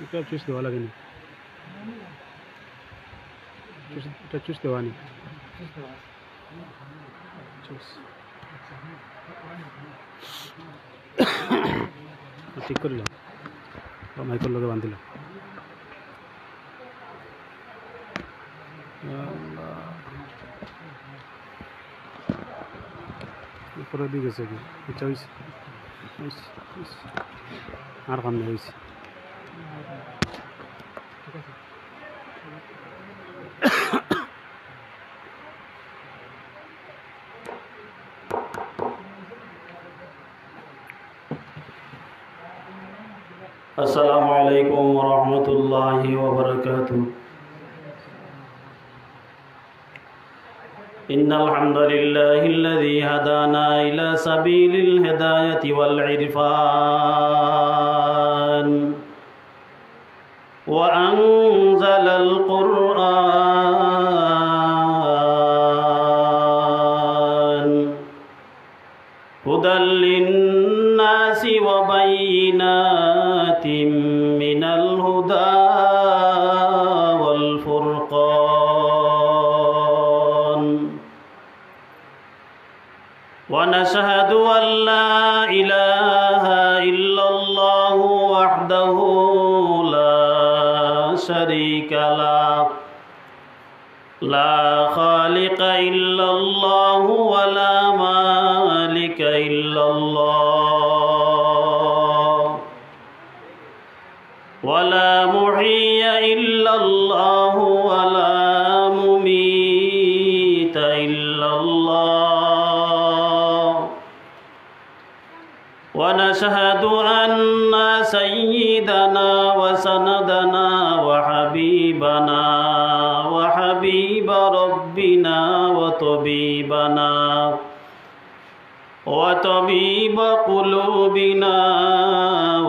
এটা চুজ দেওয়া লাগেনি, এটা চুজ দেওয়া নেই, ঠিক করিলাম, মাইকর লগে বান্ধিলাম। উপরে দিয়ে গেছে কি এটা হয়েছে, আর কাম নেই হয়েছে। अस्सलामु अलैकुम वरहमतुल्लाहि वबरकातुह। इन्नल हम्दुलिल्लाहिल्लज़ी हदाना इला सबीलिल हिदायति वल इरफान व अंज़लल क़ुरआन हुदल लिन्नासि व बय्यिनातिम मिनल हुदा वल फुरक़ान व नशहदु अन ला इलाहा इल्लल्लाहु वहदहु ला शरीका लहु ला खालिक़ इल्लल्लाहु व ला मालिक इल्लल्लाह व ला मुहिय्य इल्लल्लाहु व ला मुमीत इल्लल्लाह व नशहदु अन्ना सय्यिदना व सनदना व हबीबना व हबीब रब्बिना व तबीबना व तबीब क़ुलूबिना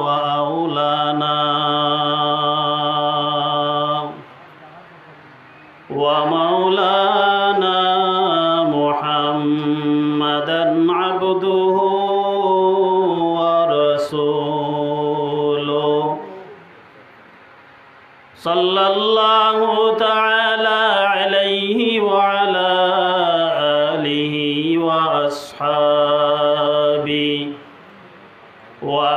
व औलाना व मौलाना मुहम्मदन अब्दुहु व रसूलुहु सल्लल्लाहु तआला अलैहि व अला आलिहि व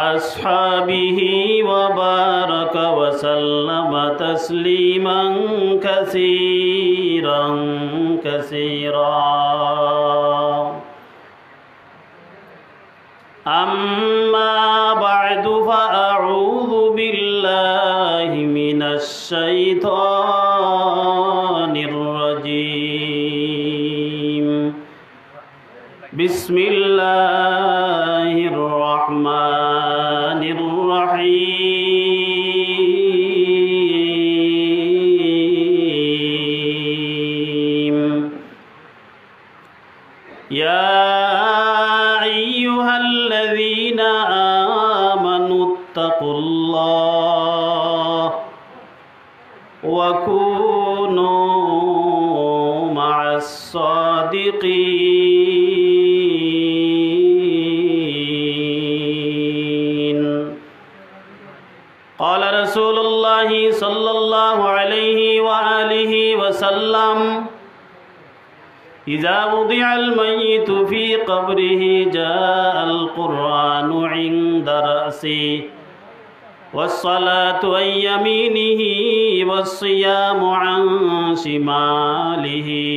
अस्हाबिही व बारक व सल्लम तस्लीमन कसीरन कसीरा। अम्मा बअदु फअऊज़ु बिल्लाहि मिनश शैतानिर रजीम। बिस्मिल्लाहिर रहमानिर रहीम। या अय्युहल्लज़ीना आमनुत्तक़ुल्लाह व कूनू मअस्सादिक़ीन। क़ाल रसूलुल्लाहि सल्लल्लाहु अलैहि व आलिहि वसल्लम इज़ा वुदिअल मय्यितु फ़ी क़ब्रिहि जाअल क़ुरआनु इन्द रअसिहि वस्सलातु अन यमीनिहि वस्सियामु अन शिमालिहि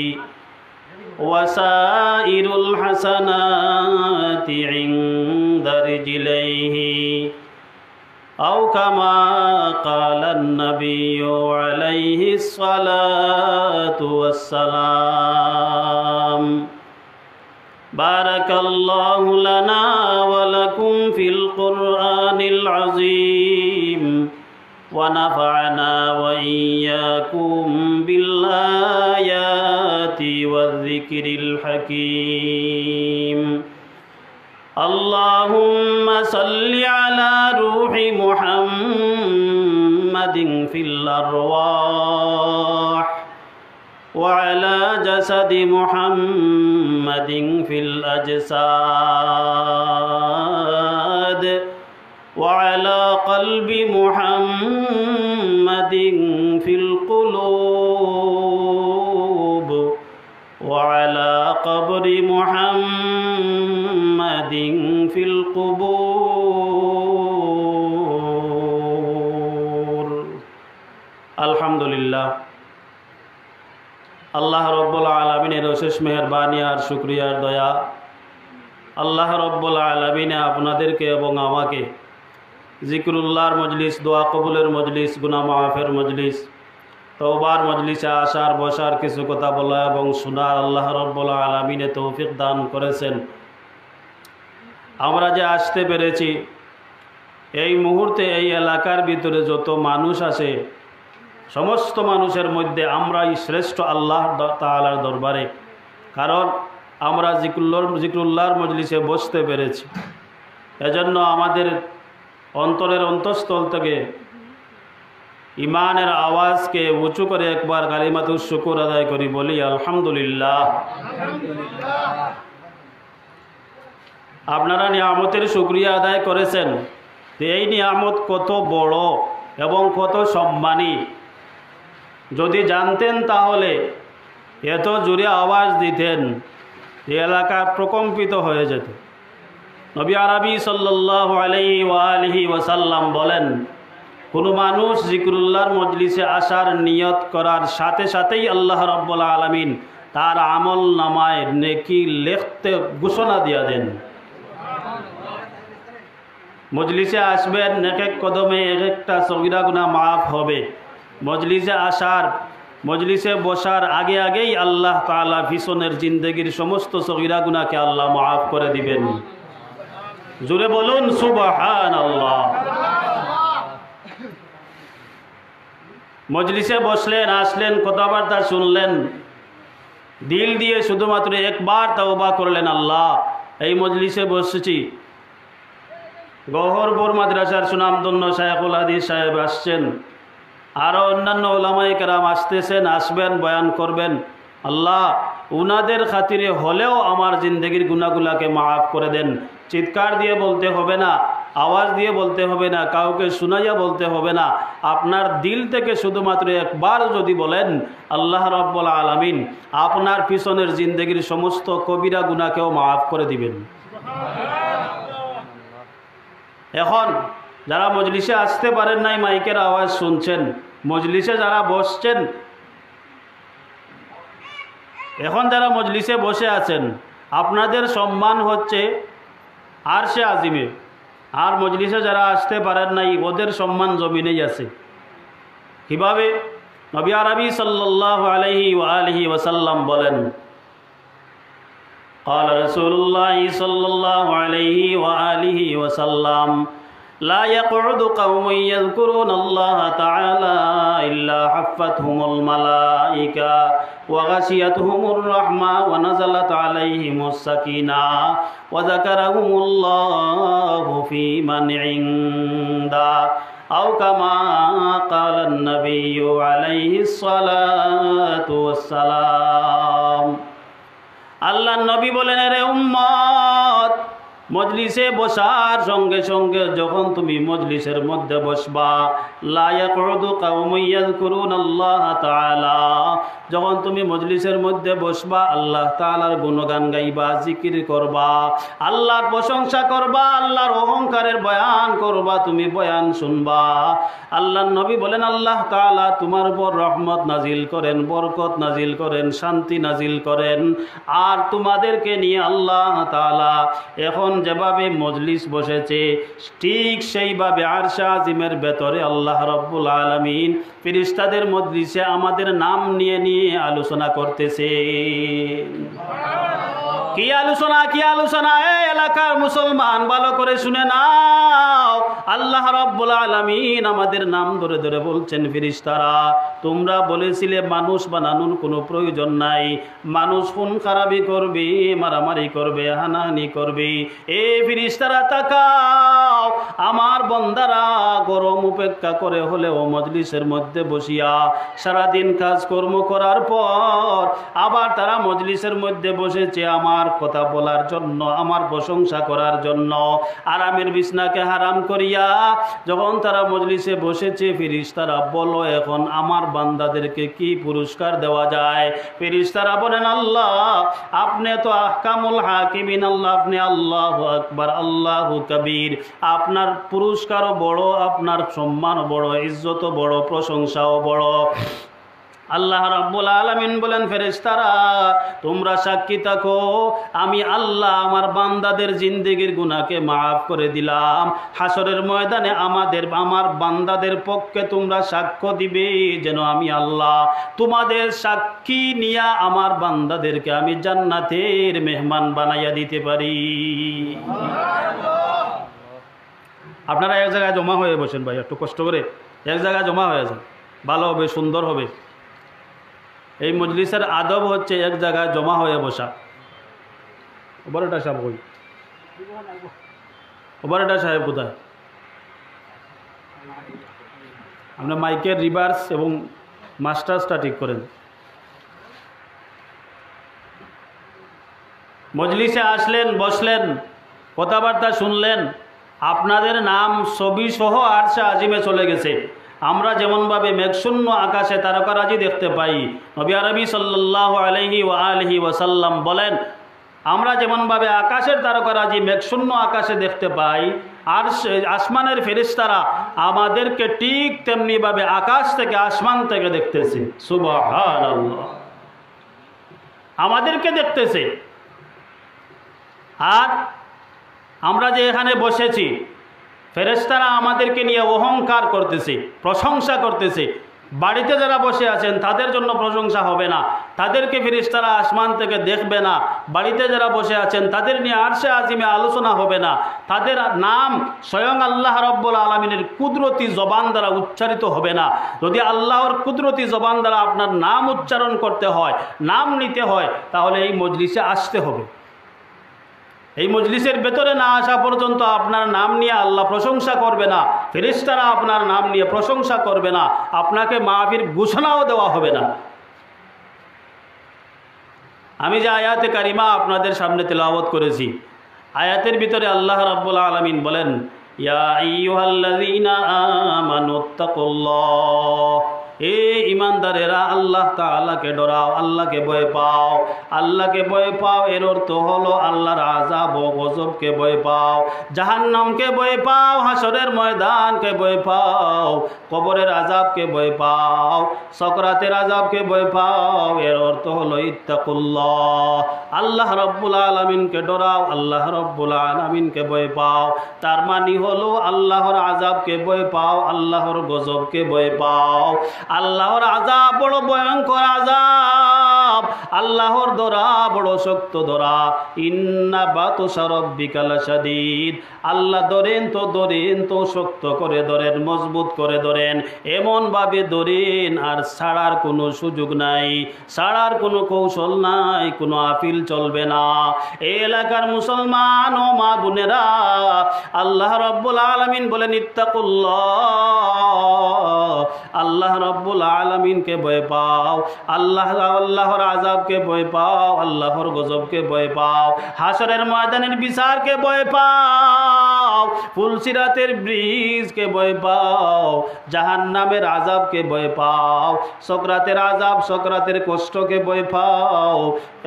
वसाइरुल हसनाति इन्द रिजलैहि औ कमा क़ालन नबिय्यु अलैहि स्सलातु वस्सलाम। बारकल्लाहु लना व लकुम फ़िल क़ुरआनिल अज़ीम व नफ़अना व इय्याकुम बिल आयाति वज़्ज़िक्रिल हकीम। अल्लाहुम्मा सल्लि अला रूहि मुहम्मदिन फ़िल अरवाह व अला जसदि मुहम्मदिन फ़िल अजसाद व अला क़ल्बि मुहम्मद في القبور الحمد لله আল্লাহ রব্বুল আলামিনের অশেষ মেহেরবানি আর শুকরিয়ার দয়া আল্লাহ রব্বুল আলামিনে আপনাদেরকে এবং আমাকে জিকরুল্লাহর মজলিস, দোয়া কবুলের মজলিস, গুনাহ মাফের মজলিস, তওবার মজলিসে আসার বসার কিছু কথা বলা এবং শোনার আল্লাহ রব্বুল আলামিনে তৌফিক দান করেছেন। আমরা যে আসতে পেরেছি, এই মুহূর্তে এই এলাকার ভিতরে যত মানুষ আছে সমস্ত মানুষের মধ্যে আমরাই শ্রেষ্ঠ আল্লাহ তাআলার দরবারে, কারণ আমরা জিকরুল্লাহর মজলিসে বসতে পেরেছি। এজন্য আমাদের অন্তরের অন্তঃস্থল থেকে ইমানের আওয়াজকে উঁচু করে একবার কালিমাতুশ শুকর আদায় করি, বলি আলহামদুলিল্লাহ। আপনারা নিয়ামতের শুকরিয়া আদায় করেছেন। এই নিয়ামত কত বড় এবং কত সম্মানী যদি জানতেন তাহলে এত জোরে আওয়াজ দিতেন, এই এলাকা প্রকম্পিত হয়ে যেত। নবী আরবি সাল্লাল্লাহু আলাইহি ওয়া আলিহি ওয়াসাল্লাম বলেন, কোনো মানুষ জিকরুল্লাহর মজলিসে আসার নিয়ত করার সাথে সাথেই আল্লাহ রাব্বুল আলামিন তার আমল নামায় নেকি লিখতে ঘোষণা দিয়া দেন। মজলিসে আসবেন, এক এক কদমে এক একটা সগীরা গুনাহ মাফ হবে। মজলিসে বসার আগে আগেই আল্লাহ তাআলা পিছনের জিন্দেগির সমস্ত সগীরা গুনাহকে আল্লাহ মাফ করে দিবেন। জোরে বলুন সুবহানাল্লাহ। মজলিসে বসলেন, আসলেন, কথাবার্তা শুনলেন, দিল দিয়ে শুধুমাত্র একবার তওবা করলেন, আল্লাহ এই মজলিসে বসেছি। গহরপুর মাদ্রাসার সুনামধন্য শায়খুল হাদিস সাহেব আসছেন, আরও অন্যান্য ওলামায়ে কেরাম আসতেছেন, আসবেন, বয়ান করবেন। আল্লাহ উনাদের খাতিরে হলেও আমার জিন্দগির গুনাহগুলোকে মাফ করে দেন। চিৎকার দিয়ে বলতে হবে না, আওয়াজ দিয়ে বলতে হবে না, কাউকে শুনাইয়া বলতে হবে না, আপনার দিল থেকে শুধুমাত্র একবার যদি বলেন, আল্লাহ রাব্বুল আলামিন আপনার পিছনের জিন্দগির সমস্ত কবিরা গুনাহকেও মাফ করে দিবেন। এখন যারা মজলিসে আসতে পারেন নাই, মাইকের আওয়াজ শুনছেন, মজলিসে যারা বসছেন, এখন যারা মজলিসে বসে আছেন, আপনাদের সম্মান হচ্ছে আরশে আজিমে। আর মজলিসে যারা আসতে পারেন নাই, ওদের সম্মান জমিনেই আছে। কিভাবে? নবী আরবি সাল্লাল্লাহু আলাইহি ওয়া আলিহি ওয়াসাল্লাম বলেন, قال رسول الله صلى الله عليه وآله وسلم لا يقعد قوم يذكرون الله تعالى إلا حفتهم الملائكة وغشيتهم الرحمة ونزلت عليهم السكينة وذكرهم الله في من عنده أو كما قال النبي عليه الصلاة والسلام। আল্লাহ নবী বলেন, রে উম্মত, মজলিসে বসার সঙ্গে সঙ্গে যখন তুমি মজলিসের মধ্যে বসবা, লা ইয়াকুদু কাওমুন ইয়াযকুরুনাল্লাহ তাআলা, যখন তুমি মজলিসের মধ্যে বসবা, আল্লাহ তাআলার গুণগান গাইবা, জিকির করবা, আল্লাহর প্রশংসা করবা, আল্লাহর অহংকারের বয়ান করবা, তুমি বয়ান শুনবা। আল্লাহর নবী বলেন, আল্লাহ তাআলা তোমার উপর রহমত নাজিল করেন, বরকত নাজিল করেন, শান্তি নাজিল করেন। আর তোমাদেরকে নিয়ে আল্লাহ তাআলা এখন যেভাবে মজলিস বসেছে, ঠিক সেইভাবে আরশে আজিমের ভেতরে আল্লাহ রাব্বুল আলামিন ফেরেশতাদের মজলিসে আমাদের নাম নিয়ে নিয়ে আলোচনা করতেছে। কি আলোচনা, কি আলোচনা! এই এলাকার মুসলমান ভালো করে শুনে নাও, আল্লাহ রাব্বুল আলামিন আমাদের নাম ধরে ধরে বলছেন, ফেরেশতারা তোমরা বলেছিলে মানুষ বানানোর কোনো প্রয়োজন নাই, মানুষ খুন খারাপি করবে, মারামারি করবে, হানাহানি করবে। এ ফেরেশতারা তাকাও, দাও। আমার বন্দারা গরম উপেক্ষা করে হলেও মজলিসের মধ্যে বসিয়া সারাদিন কাজকর্ম করার পর আবার তারা মজলিসের মধ্যে বসেছে আমার কথা বলার জন্য, আমার প্রশংসা করার জন্য। আরামের বিছনাকে হারাম করিয়া যখন তারা মজলিসে বসেছে, ফেরেশতারা বলো এখন আমার বান্দাদেরকে কি পুরস্কার দেওয়া যায়? ফেরেশতারা বলেন আল্লাহ আপনি তো আহকামুল হাকিমিন, আল্লাহ আপনি আল্লাহু আকবার আল্লাহু কবীর, আপনার পুরস্কারও বড়, আপনার সম্মানও বড়, ইজ্জতও বড়, প্রশংসাও বড়। আল্লাহ রাব্বুল আলামিন বলেন ফেরেশতারা তোমরা সাক্ষী থাকো, আমি আল্লাহ আমার বান্দাদের জিন্দেগির গুনাহকে মাফ করে দিলাম। হাসরের ময়দানে আমার বান্দাদের পক্ষে তোমরা সাক্ষ্য দিবে যেন আমি আল্লাহ তোমাদের সাক্ষী নিয়া আমার বান্দাদেরকে আমি জান্নাতের মেহমান বানাইয়া দিতে পারি। আপনারা এক জায়গায় জমা হয়ে বসেন ভাই, একটু কষ্ট করে এক জায়গায় জমা হয়ে যান, ভালো হবে, সুন্দর হবে। এই মজলিসের আদব হচ্ছে এক জায়গায় জমা হয়ে বসা। ওবারটা সাহেব কই? ওবারটা সাহেব কোথায়? আপনার মাইকের রিভার্স এবং মাস্টার্সটা ঠিক করেন। মজলিসে আসলেন, বসলেন, কথাবার্তা শুনলেন, আপনাদের নাম ছবি সহ আরশে আজিমে চলে গেছে। আমরা যেমনভাবে মেঘশূন্য আকাশে তারকারাজি দেখতে পাই, নবী আরবি সাল্লাল্লাহু আলাইহি ওয়া আলিহি ওয়াসাল্লাম বলেন আমরা যেমনভাবে আকাশের তারকারাজি মেঘশূন্য আকাশে দেখতে পাই, আর আসমানের ফেরেশতারা আমাদেরকে ঠিক তেমনিভাবে আকাশ থেকে আসমান থেকে দেখতেছে। সুবহানাল্লাহ, আমাদেরকে দেখতেছে। আর আমরা যে এখানে বসেছি, ফেরেশতারা আমাদেরকে নিয়ে অহংকার করতেছে, প্রশংসা করতেছে। বাড়িতে যারা বসে আছেন তাদের জন্য প্রশংসা হবে না, তাদেরকে ফেরেশতারা আসমান থেকে দেখবে না। বাড়িতে যারা বসে আছেন তাদের নিয়ে আরশে আজিমে আলোচনা হবে না, তাদের নাম স্বয়ং আল্লাহ রাব্বুল আলামিনের কুদরতি জবান দ্বারা উচ্চারিত হবে না। যদি আল্লাহর কুদরতি জবান দ্বারা আপনার নাম উচ্চারণ করতে হয়, নাম নিতে হয়, তাহলে এই মজলিসে আসতে হবে। এই মজলিসের ভেতরে না আসা পর্যন্ত আপনার নাম নিয়ে আল্লাহ প্রশংসা করবে না, ফেরেশতারা আপনার নাম নিয়ে প্রশংসা করবে না, আপনাকে মাহফিল ঘোষণাও দেওয়া হবে না। আমি যে আয়াতে কারিমা আপনাদের সামনে তেলাওয়াত করেছি, আয়াতের ভিতরে আল্লাহ রাব্বুল আলামিন বলেন ইয়া আইয়ুহাল্লাযীনা আমানুত্তাকুল্লাহ, এ ইমানদারেরা আল্লাহ তাআলাকে ডরাও, আল্লাহকে ভয় পাও। আল্লাহকে ভয় পাও এর অর্থ হলো আল্লাহর আযাব ও গজবকে ভয় পাও, জাহান্নামকে ভয় পাও, হাসরের ময়দানকে ভয় পাও, কবরের আযাবকে ভয় পাও, সকরাতের আযাবকে ভয় পাও। এর অর্থ হলো ইত্তাকুল্লাহ, আল্লাহ রাব্বুল আলামিনকে ডরাও, আল্লাহ রাব্বুল আলামিনকে ভয় পাও। তার মানে হলো আল্লাহর আযাবকে ভয় পাও, আল্লাহর গজবকে ভয় পাও। আল্লাহর আযাব বড় ভয়ঙ্কর আযাব, আল্লাহর ধরা বড় শক্ত ধরা। ইন্না বাতশা রাব্বিকা লাশাদীদ, আল্লাহ ধরেন তো শক্ত করে ধরেন, মজবুত করে ধরেন, এমনভাবে ধরেন আর ছাড়ার কোনো সুযোগ নাই, ছাড়ার কোনো কৌশল নাই, কোনো আপিল চলবে না। এই এলাকার মুসলমান ও মা বোনেরা, আল্লাহ রাব্বুল আলামিন বলেন ইত্তাকুল্লাহ, আল্লাহ রাব্বুল আলামিনকে ভয় পাও, আল্লাহর আযাবকে ভয় পাও, আল্লাহর গজবকে ভয় পাও, হাসরের ময়দানের বিচারকে ভয় পাও, ফুলসিরাতের ব্রিজকে ভয় পাও, জাহান্নামের আযাবকে ভয় পাও, সকরাতের আযাব, সকরাতের কষ্টকে ভয় পাও,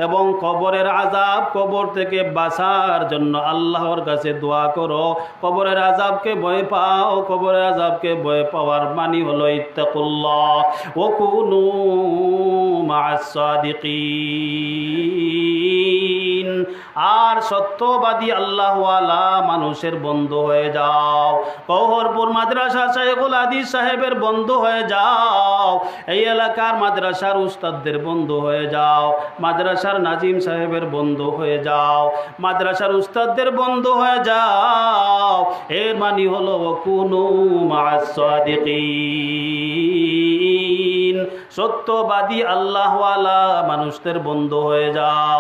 এবং কবরের আযাব, কবর থেকে বাঁচার জন্য আল্লাহর কাছে দোয়া করো। কবরের আযাবকে ভয় পাও, কবরের আযাবকে ভয় পাওয়ার মানে হলো ইত্তাকুল্লাহ ওয়া কুনু মা'আস সাদিকিন, আর সত্যবাদী আল্লাহওয়ালা মানুষের বন্ধু হয়ে যাও। কৌহরপুর মাদ্রাসা শাইখুল হাদিস সাহেবের বন্ধু হয়ে যাও, এই এলাকার মাদ্রাসার উস্তাদদের বন্ধু হয়ে যাও, মাদ্রাসার নাজিম সাহেবের বন্ধু হয়ে যাও, মাদ্রাসার উস্তাদদের বন্ধু হয়ে যাও। এর মানে হলো ওয়া কুনু মা'আস সাদিকিন, সত্যবাদী আল্লাহওয়ালা মানুষদের বন্ধু হয়ে যাও।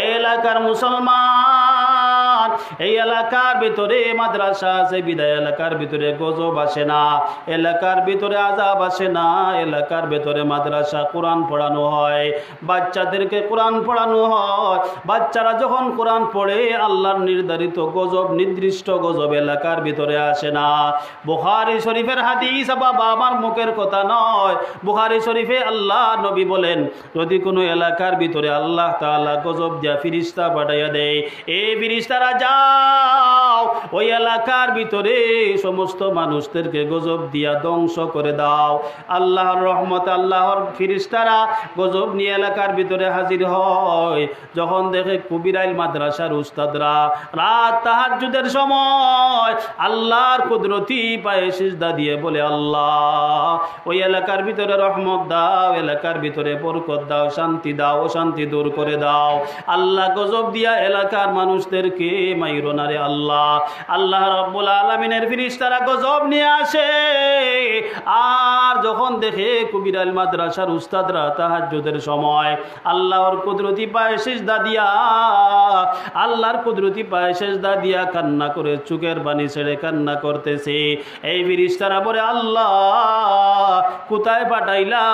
এলাকার মুসলমান, এই এলাকার ভিতরে মাদ্রাসা আছে বিদায় এলাকার ভিতরে গজব আসে না, এলাকার ভিতরে আযাব আসে না, এলাকার ভিতরে মাদ্রাসা কোরআন পড়ানো হয়, বাচ্চাদেরকে কোরআন পড়ানো হয়। বাচ্চারা যখন কোরআন পড়ে আল্লাহর নির্ধারিত গজব, নির্দিষ্ট গজব এলাকার ভিতরে আসে না। বুখারী শরীফের হাদিস, বাবা আমার মুখের কথা নয়, বুখারী শরীফে আল্লাহ নবী বলেন, যদি কোনো এলাকার ভিতরে আল্লাহ তাআলা গজব দিয়া ফেরেশতা পাঠাইয়া দেয়, এই ফেরেশতারা যাও ওই এলাকার ভিতরে সমস্ত মানুষদেরকে গজব দিয়া ধ্বংস করে দাও। আল্লাহর রহমত, আল্লাহর ফেরেশতারা গজব নিয়ে এলাকার ভিতরে হাজির হয়। যখন দেখে কবিরাইল মাদ্রাসার উস্তাদরা রাত তাহাজ্জুদের সময় আল্লাহর কুদরতি পায়ে সিজদা দিয়ে বলে, আল্লাহ ওই এলাকার ভিতরে রহমত দাও, এলাকার ভিতরে বরকত দাও, শান্তি দাও, অশান্তি দূর করে দাও। আল্লাহ গজব দিয়া এলাকার মানুষদেরকে মাইরো না রে আল্লাহ। আল্লাহ রাব্বুল আলামিনের ফেরেশতারা গজব নিয়ে আসে। আর যখন দেখে কবিরাইল মাদ্রাসার উস্তাদরা তাহাজ্জুদের সময় আল্লাহর কুদরতি পায়ে সিজদা দিয়া, আল্লাহর কুদরতি পায়ে সিজদা দিয়া কান্না করে চোখের পানি ছেড়ে কান্না করতেছে, এই ফেরেশতারা বলে, আল্লাহ কোথায় পাঠাইলা?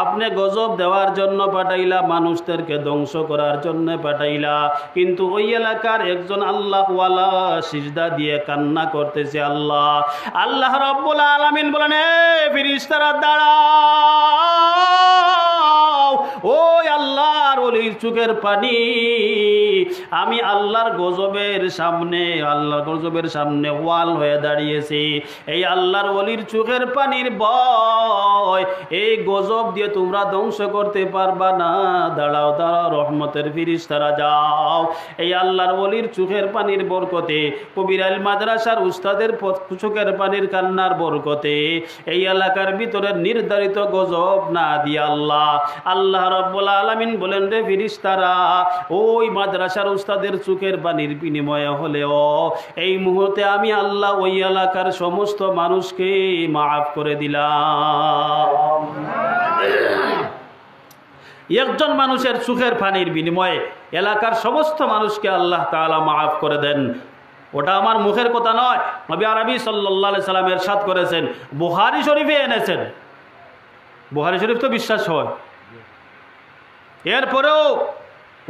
আপনি গজব দেওয়ার জন্য পাঠাইলা, মানুষদেরকে ধ্বংস করার জন্য পাঠাইলা, কিন্তু ওই এলাকার একজন আল্লাহওয়ালা সিজদা দিয়ে কান্না করতেছে। আল্লাহ আল্লাহ রাব্বুল আলামিন বলেন, এ ফেরেশতারা দাঁড়াও, ওই আল্লাহর ওলির চোখের পানি আমি আল্লাহর গজবের সামনে, আল্লাহর গজবের সামনে ওয়াল হয়ে দাঁড়িয়েছি। এই আল্লাহর ওলির চোখের পানির ভয়, এই গজব দিয়ে তোমরা ধ্বংস করতে পারবা না। দাঁড়াও দাঁড়াও, রহমতের ফেরেশতারা যাও। এই আল্লাহর ওলির চোখের পানির বরকতে, কবিরাইল মাদ্রাসার উস্তাদের চোখের পানির কান্নার বরকতে এই এলাকার ভিতরে নির্ধারিত গজব না দিয়ে আল্লাহ রাব্বুল আলামিন বলেন, রে ফেরেশতারা, ওই মাদ্রাসার উস্তাদের চোখের পানির বিনিময়ে হলেও এই মুহূর্তে আমি আল্লাহ ওই এলাকার সমস্ত মানুষকে মাফ করে দিলাম। একজন মানুষের চোখের পানির বিনিময়ে এলাকার সমস্ত মানুষকে আল্লাহ তাআলা মাফ করে দেন। ওটা আমার মুখের কথা নয়, নবী আরবি সাল্লাল্লাহু আলাইহি সাল্লাম ইরশাদ করেছেন, বুখারী শরীফে এনেছেন। বুখারী শরীফ তো বিশ্বাস হয়। এরপরেও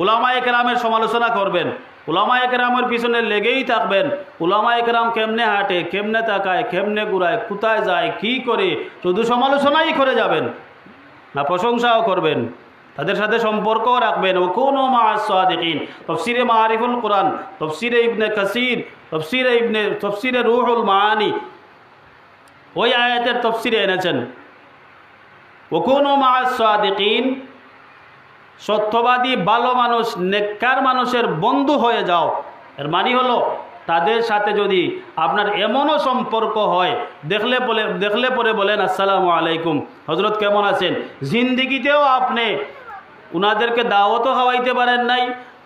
উলামায়ে কেরামের সমালোচনা করবেন, উলামায়ে কেরামের পিছনে লেগেই থাকবেন। উলামায়ে কেরাম কেমনে হাঁটে, কেমনে তাকায়, কেমনে ঘুরায়, কোথায় যায়, কি করে, শুধু সমালোচনাই করে যাবেন না, প্রশংসাও করবেন, তাদের সাথে সম্পর্কও রাখবেন। ওকুনু মা'আস সাদিকিন, তাফসীরে মাআরিফুল কোরআন, তাফসীরে ইবনে কাসির, তাফসীরে রূহুল মাআনি, ওই আয়াতের তাফসীরে এনেছেন, ওকুনু মা'আস সাদিকিন, সত্যবাদী ভালো মানুষ, নেককার মানুষের বন্ধু হয়ে যাও। এর মানে হলো তাদের সাথে যদি আপনার এমনও সম্পর্ক হয়, দেখলে পরে বলেন আসসালামু আলাইকুম, হযরত কেমন আছেন। জিন্দেগিতেও আপনি উনাদেরকে দাওয়াতও খাওয়াইতে পারেন নাই,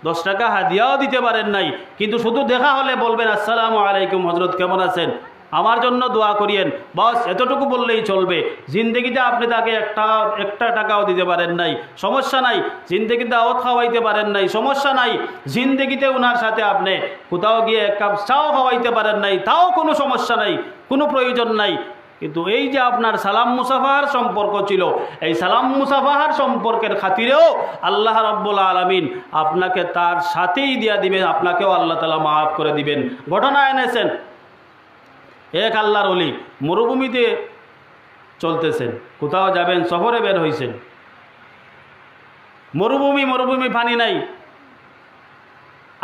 10 টাকা হাদিয়াও দিতে পারেন নাই, কিন্তু শুধু দেখা হলে বলবেন আসসালামু আলাইকুম, হযরত কেমন আছেন, আমার জন্য দোয়া করিয়েন, বাস এতটুকু বললেই চলবে। জিন্দেগিতে আপনি তাকে একটা টাকাও দিতে পারেন নাই, সমস্যা নাই। জিন্দেগিতে দাওয়াত খাওয়াইতে পারেন নাই, সমস্যা নাই। জিন্দেগিতে উনার সাথে আপনি কোথাও গিয়ে এক কাপ চাও খাওয়াইতে পারেন নাই, তাও কোনো সমস্যা নাই, কোনো প্রয়োজন নাই। কিন্তু এই যে আপনার সালাম মুসাফাহার সম্পর্ক ছিল, এই সালাম মুসাফাহার সম্পর্কের খাতিরেও আল্লাহ রাব্বুল আলামিন আপনাকে তার সাথেই দিয়া দিবেন, আপনাকেও আল্লাহ তাআলা মাফ করে দিবেন। ঘটনা এনেছেন, এক আল্লাহর ওলি মরুভূমিতে চলতেছেন, কোথাও যাবেন, সফরে বের হয়েছেন, মরুভূমি পানি নাই।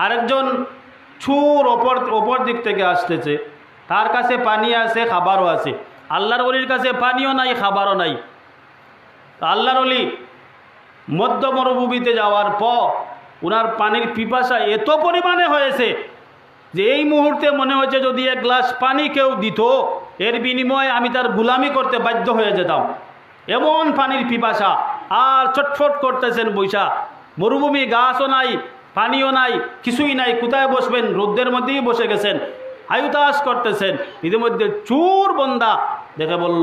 আরেকজন ছুর অপর দিক থেকে আসতেছে, তার কাছে পানি আছে, খাবারও আছে। আল্লাহর ওলির কাছে পানিও নাই, খাবারও নাই। আল্লাহর ওলি মধ্য মরুভূমিতে যাওয়ার পর উনার পানির পিপাসা এত পরিমাণে হয়েছে যে এই মুহূর্তে মনে হচ্ছে যদি এক গ্লাস পানি কেউ দিত, এর বিনিময়ে আমি তার গোলামি করতে বাধ্য হয়ে যেতাম, এমন পানির পিপাসা। আর চটফট করতেছেন বৈশা, মরুভূমি, গাছও নাই, পানিও নাই, কিছুই নাই, কোথায় বসবেন, রোদ্রের মধ্যেই বসে গেছেন, হায়ুতাস করতেছেন। ইতিমধ্যে চোর বন্দা দেখে বলল,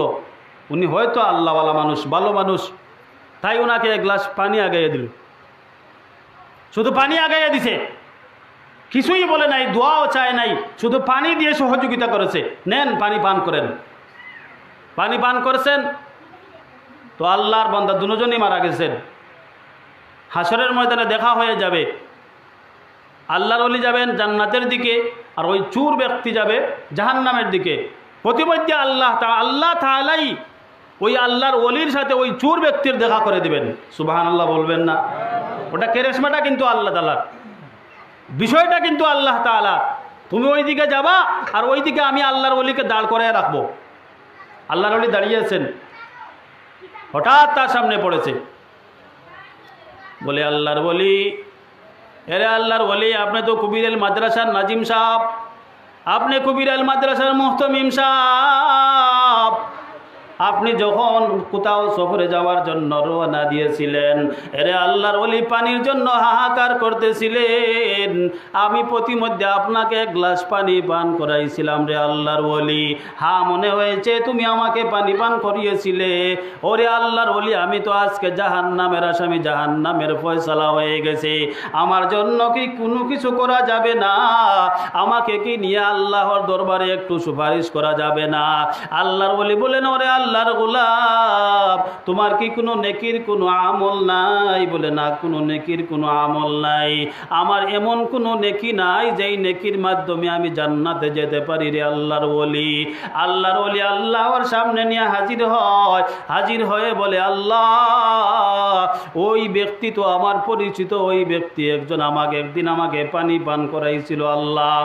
উনি হয়তো আল্লাহওয়ালা মানুষ, ভালো মানুষ, তাই ওনাকে এক গ্লাস পানি আগাইয়ে দিল। শুধু পানি আগাইয়ে দিছে, কিছুই বলে নাই, দোয়াও চায় নাই, শুধু পানি দিয়ে সহযোগিতা করেছে, নেন পানি পান করেন। পানি পান করেছেন তো আল্লাহর বান্দা দুজনই মারা গেছেন। হাসরের ময়দানে দেখা হয়ে যাবে, আল্লাহর ওলি যাবেন জান্নাতের দিকে, আর ওই চুর ব্যক্তি যাবে জাহান্নামের দিকে। প্রতিমধ্যে আল্লাহ তাআলাই ওই আল্লাহর ওলির সাথে ওই চুর ব্যক্তির দেখা করে দিবেন। সুবহানাল্লাহ বলবেন না? ওটা কেরেশমাটা কিন্তু আল্লাহ তাআলার, বিষয়টা কিন্তু আল্লাহ তাআলা। তুমি ওই দিকে যাবা, আর ওই দিকে আমি আল্লাহর ওলিকে দাঁড় করায় রাখবো। আল্লাহর ওলি দাঁড়িয়ে আছেন, হঠাৎ তার সামনে পড়েছে, বলে আল্লাহর ওলি, এরে আল্লাহর ওলি, আপনি তো কবিরেল মাদ্রাসার নাজিম সাহেব, আপনি কবিরেল মাদ্রাসার মুহতামিম সাহেব, আপনি যখন কোথাও সফরে যাওয়ার জন্য রওনা দিয়েছিলেন, এরে আল্লাহর ওলি পানির জন্য হাহাকার করতেছিলেন, আমি প্রতিমধ্যে আপনাকে এক গ্লাস পানি পান করাইছিলাম রে আল্লাহর ওলি। হ্যাঁ, মনে হয়েছে তুমি আমাকে পানি পান করিয়েছিলে। ওরে আল্লাহর ওলি, আমি তো আজকে জাহান্নামের আসামি, জাহান্নামের ফয়সালা হয়ে গেছে, আমার জন্য কি কোনো কিছু করা যাবে না? আমাকে কি নিয়ে আল্লাহর দরবারে একটু সুপারিশ করা যাবে না? আল্লাহর ওলি বলেন, ওরে আল্লাহর গোলাম, তোমার কি কোনো নেকির কোনো আমল নাই? বলে না, কোনো নেকির কোনো আমল নাই, আমার এমন কোনো নেকি নাই যেই নেকির মাধ্যমে আমি জান্নাতে যেতে পারি রে আল্লাহর ওলি। আল্লাহর ওলি আল্লাহর সামনে নিয়ে হাজির হয়, হাজির হয়ে বলে, আল্লাহ, ওই ব্যক্তি তো আমার পরিচিত, ওই ব্যক্তি একজন একদিন আমাকে পানি পান করাইছিল। আল্লাহ,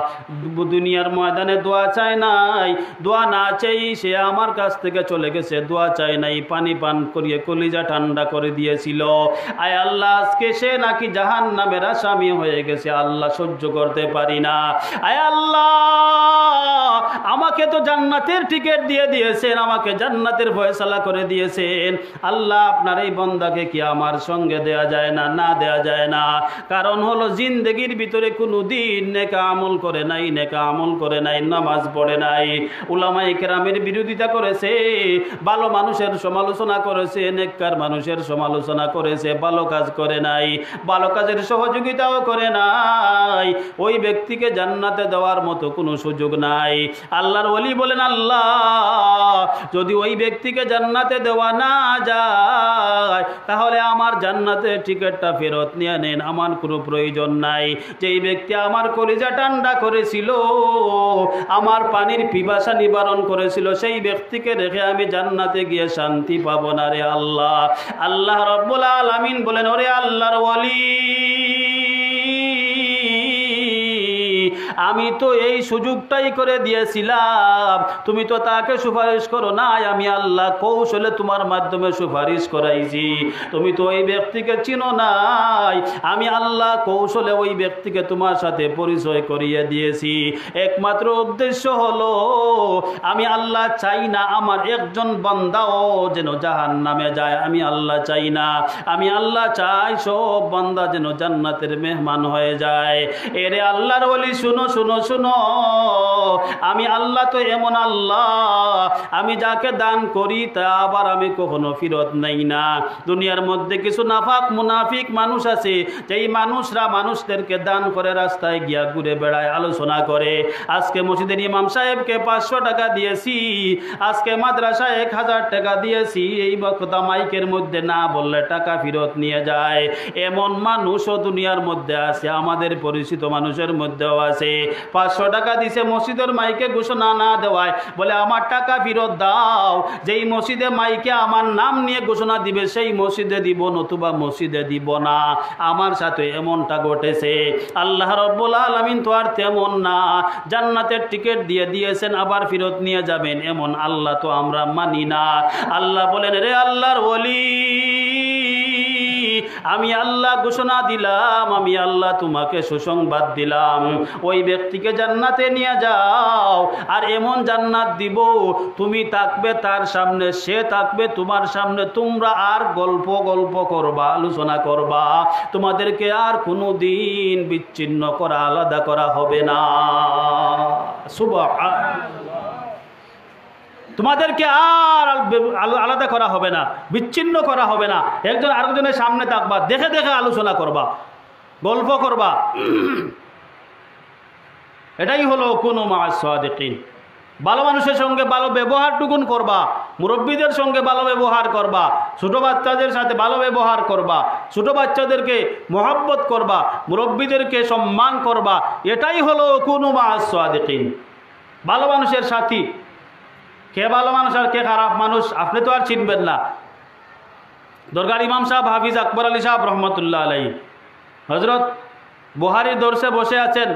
দুনিয়ার ময়দানে দোয়া চায় নাই, দোয়া না চাই সে আমার কাছ থেকে চলে গেছে, দোয়া চায় নাই, পানি পান করিয়ে কলিজা ঠান্ডা করে দিয়েছিল। আয় আল্লাহ, আজকে সে নাকি জাহান্নামের আসামি হয়ে গেছে, আল্লাহ সহ্য করতে পারি না। আয় আল্লাহ, আমাকে তো জান্নাতের টিকিট দিয়ে দিয়েছেন, আমাকে জান্নাতের ফয়সালা করে দিয়েছেন, আল্লাহ আপনার এই বান্দাকে কি আমার সঙ্গে দেয়া যায় না? না দেয়া যায় না। কারণ হলো জিন্দেগির ভিতরে কোনো দিন নেকা আমল করে নাই, নেকা আমল করে নাই, নামাজ পড়ে নাই, উলামায়ে কেরামের বিরোধিতা করেছে, ভালো মানুষের সমালোচনা করেছে, নেককার মানুষের সমালোচনা করেছে, ভালো কাজ করে নাই, ভালো কাজের সহযোগিতাও করে নাই, ওই ব্যক্তিকে জান্নাতে দেওয়ার মতো কোনো সুযোগ নাই। আল্লাহর ওলি বলেন, আল্লাহ, যদি ওই ব্যক্তিকে জান্নাতে দেওয়া না যায়, তাহলে আমার জান্নাতের টিকিটটা ফেরত নিয়ে নেন, আমার কোনো প্রয়োজন নাই। যেই ব্যক্তি আমার কলিজা ঠান্ডা করেছিল, আমার পানির পিপাসা নিবারণ করেছিল, সেই ব্যক্তিকে রেখে আমি জান্নাতে গিয়ে শান্তি পাবো না রে আল্লাহ। আল্লাহ রাব্বুল আলামিন বলেন, ওরে আল্লাহর ওলি, আমি তো এই সুযোগটাই করে দিয়েছিলাম, তুমি তো তাকে সুপারিশ করো নাই, আমি আল্লাহ কৌশলে তোমার মাধ্যমে সুপারিশ করাইছি, তুমি তো ওই ব্যক্তিকে চিনো নাই, আমি আল্লাহ কৌশলে ওই ব্যক্তিকে তোমার সাথে পরিচয় করিয়ে দিয়েছি। একমাত্র উদ্দেশ্য হলো, আমি আল্লাহ চাই না আমার একজন বান্দাও যেন জাহান্নামে যায়, আমি আল্লাহ চাই না, আমি আল্লাহ চাই সব বান্দা যেন জান্নাতের মেহমান হয়ে যায়। এরে আল্লাহর ওলি, শুনো শুনো শুনো, আমি আল্লাহ তো এমন আল্লাহ, আমি যাকে দান করি তা আবার আমি কখনো ফেরত নেই না। দুনিয়ার মধ্যে কিছু নাফাক মুনাফিক মানুষ আছে, যেই মানুষরা মানুষদেরকে দান করে রাস্তায় গিয়া ঘুরে বেড়ায়, আলোচনা করে, আজকে মসজিদের ইমাম সাহেবকে 500 টাকা দিয়েছি, আজকে মাদ্রাসায় 1000 টাকা দিয়েছি, এই কথা মাইকের মধ্যে না বললে টাকা ফেরত নিয়ে যায়। এমন মানুষও দুনিয়ার মধ্যে আছে, আমাদের পরিচিত মানুষের মধ্যেও আছে। 500 টাকা দিছে, মসজিদের মাইকে ঘোষণা না দেওয়ায় বলে আমার টাকা ফেরত দাও। যেই মসজিদে মাইকে আমার নাম নিয়ে ঘোষণা দিবে সেই মসজিদে দিব, নতুবা মসজিদে দিব না। আমার সাথে এমনটা ঘটেছে। আল্লাহ রাব্বুল আলামিন তো আর তেমন না, জান্নাতের টিকিট দিয়ে দিয়েছেন, আবার ফেরত নিয়ে যাবেন, এমন আল্লাহ তো আমরা মানি না। আল্লাহ বলেন, রে আল্লাহর ওলি, আমি আল্লাহ ঘোষণা দিলাম, আমি আল্লাহ তোমাকে সুসংবাদ দিলাম, ওই ব্যক্তিকে জান্নাতে নিয়ে যাও, আর এমন জান্নাত দিব, তুমি থাকবে তার সামনে, সে থাকবে তোমার সামনে, তোমরা আর গল্প করবা, আলোচনা করবা, তোমাদেরকে আর কোনো দিন বিচ্ছিন্ন করা, আলাদা করা হবে না। সুবহানাল্লাহ, তোমাদেরকে আর আলাদা করা হবে না, বিচ্ছিন্ন করা হবে না, একজন আরেকজনের সামনে থাকবা, দেখে দেখে আলোচনা করবা, গল্প করবা। এটাই হলো কুনু মা'আস সাদিকিন। ভালো মানুষের সঙ্গে ভালো ব্যবহারটুকুন করবা, মুরব্বীদের সঙ্গে ভালো ব্যবহার করবা, ছোট বাচ্চাদের সাথে ভালো ব্যবহার করবা, ছোট বাচ্চাদেরকে মহব্বত করবা, মুরব্বীদেরকে সম্মান করবা। এটাই হলো কুনু মা'আস সাদিকিন। ভালো মানুষের সাথী। কে ভালো মানুষ আর কে খারাপ মানুষ আপনি তো আর চিনবেন না। দরগার ইমাম সাহেব হাফিজ আকবর আলী সাহেব রহমতুল্লাহ আলাইহি হজরত বুহারীর দরসে বসে আছেন,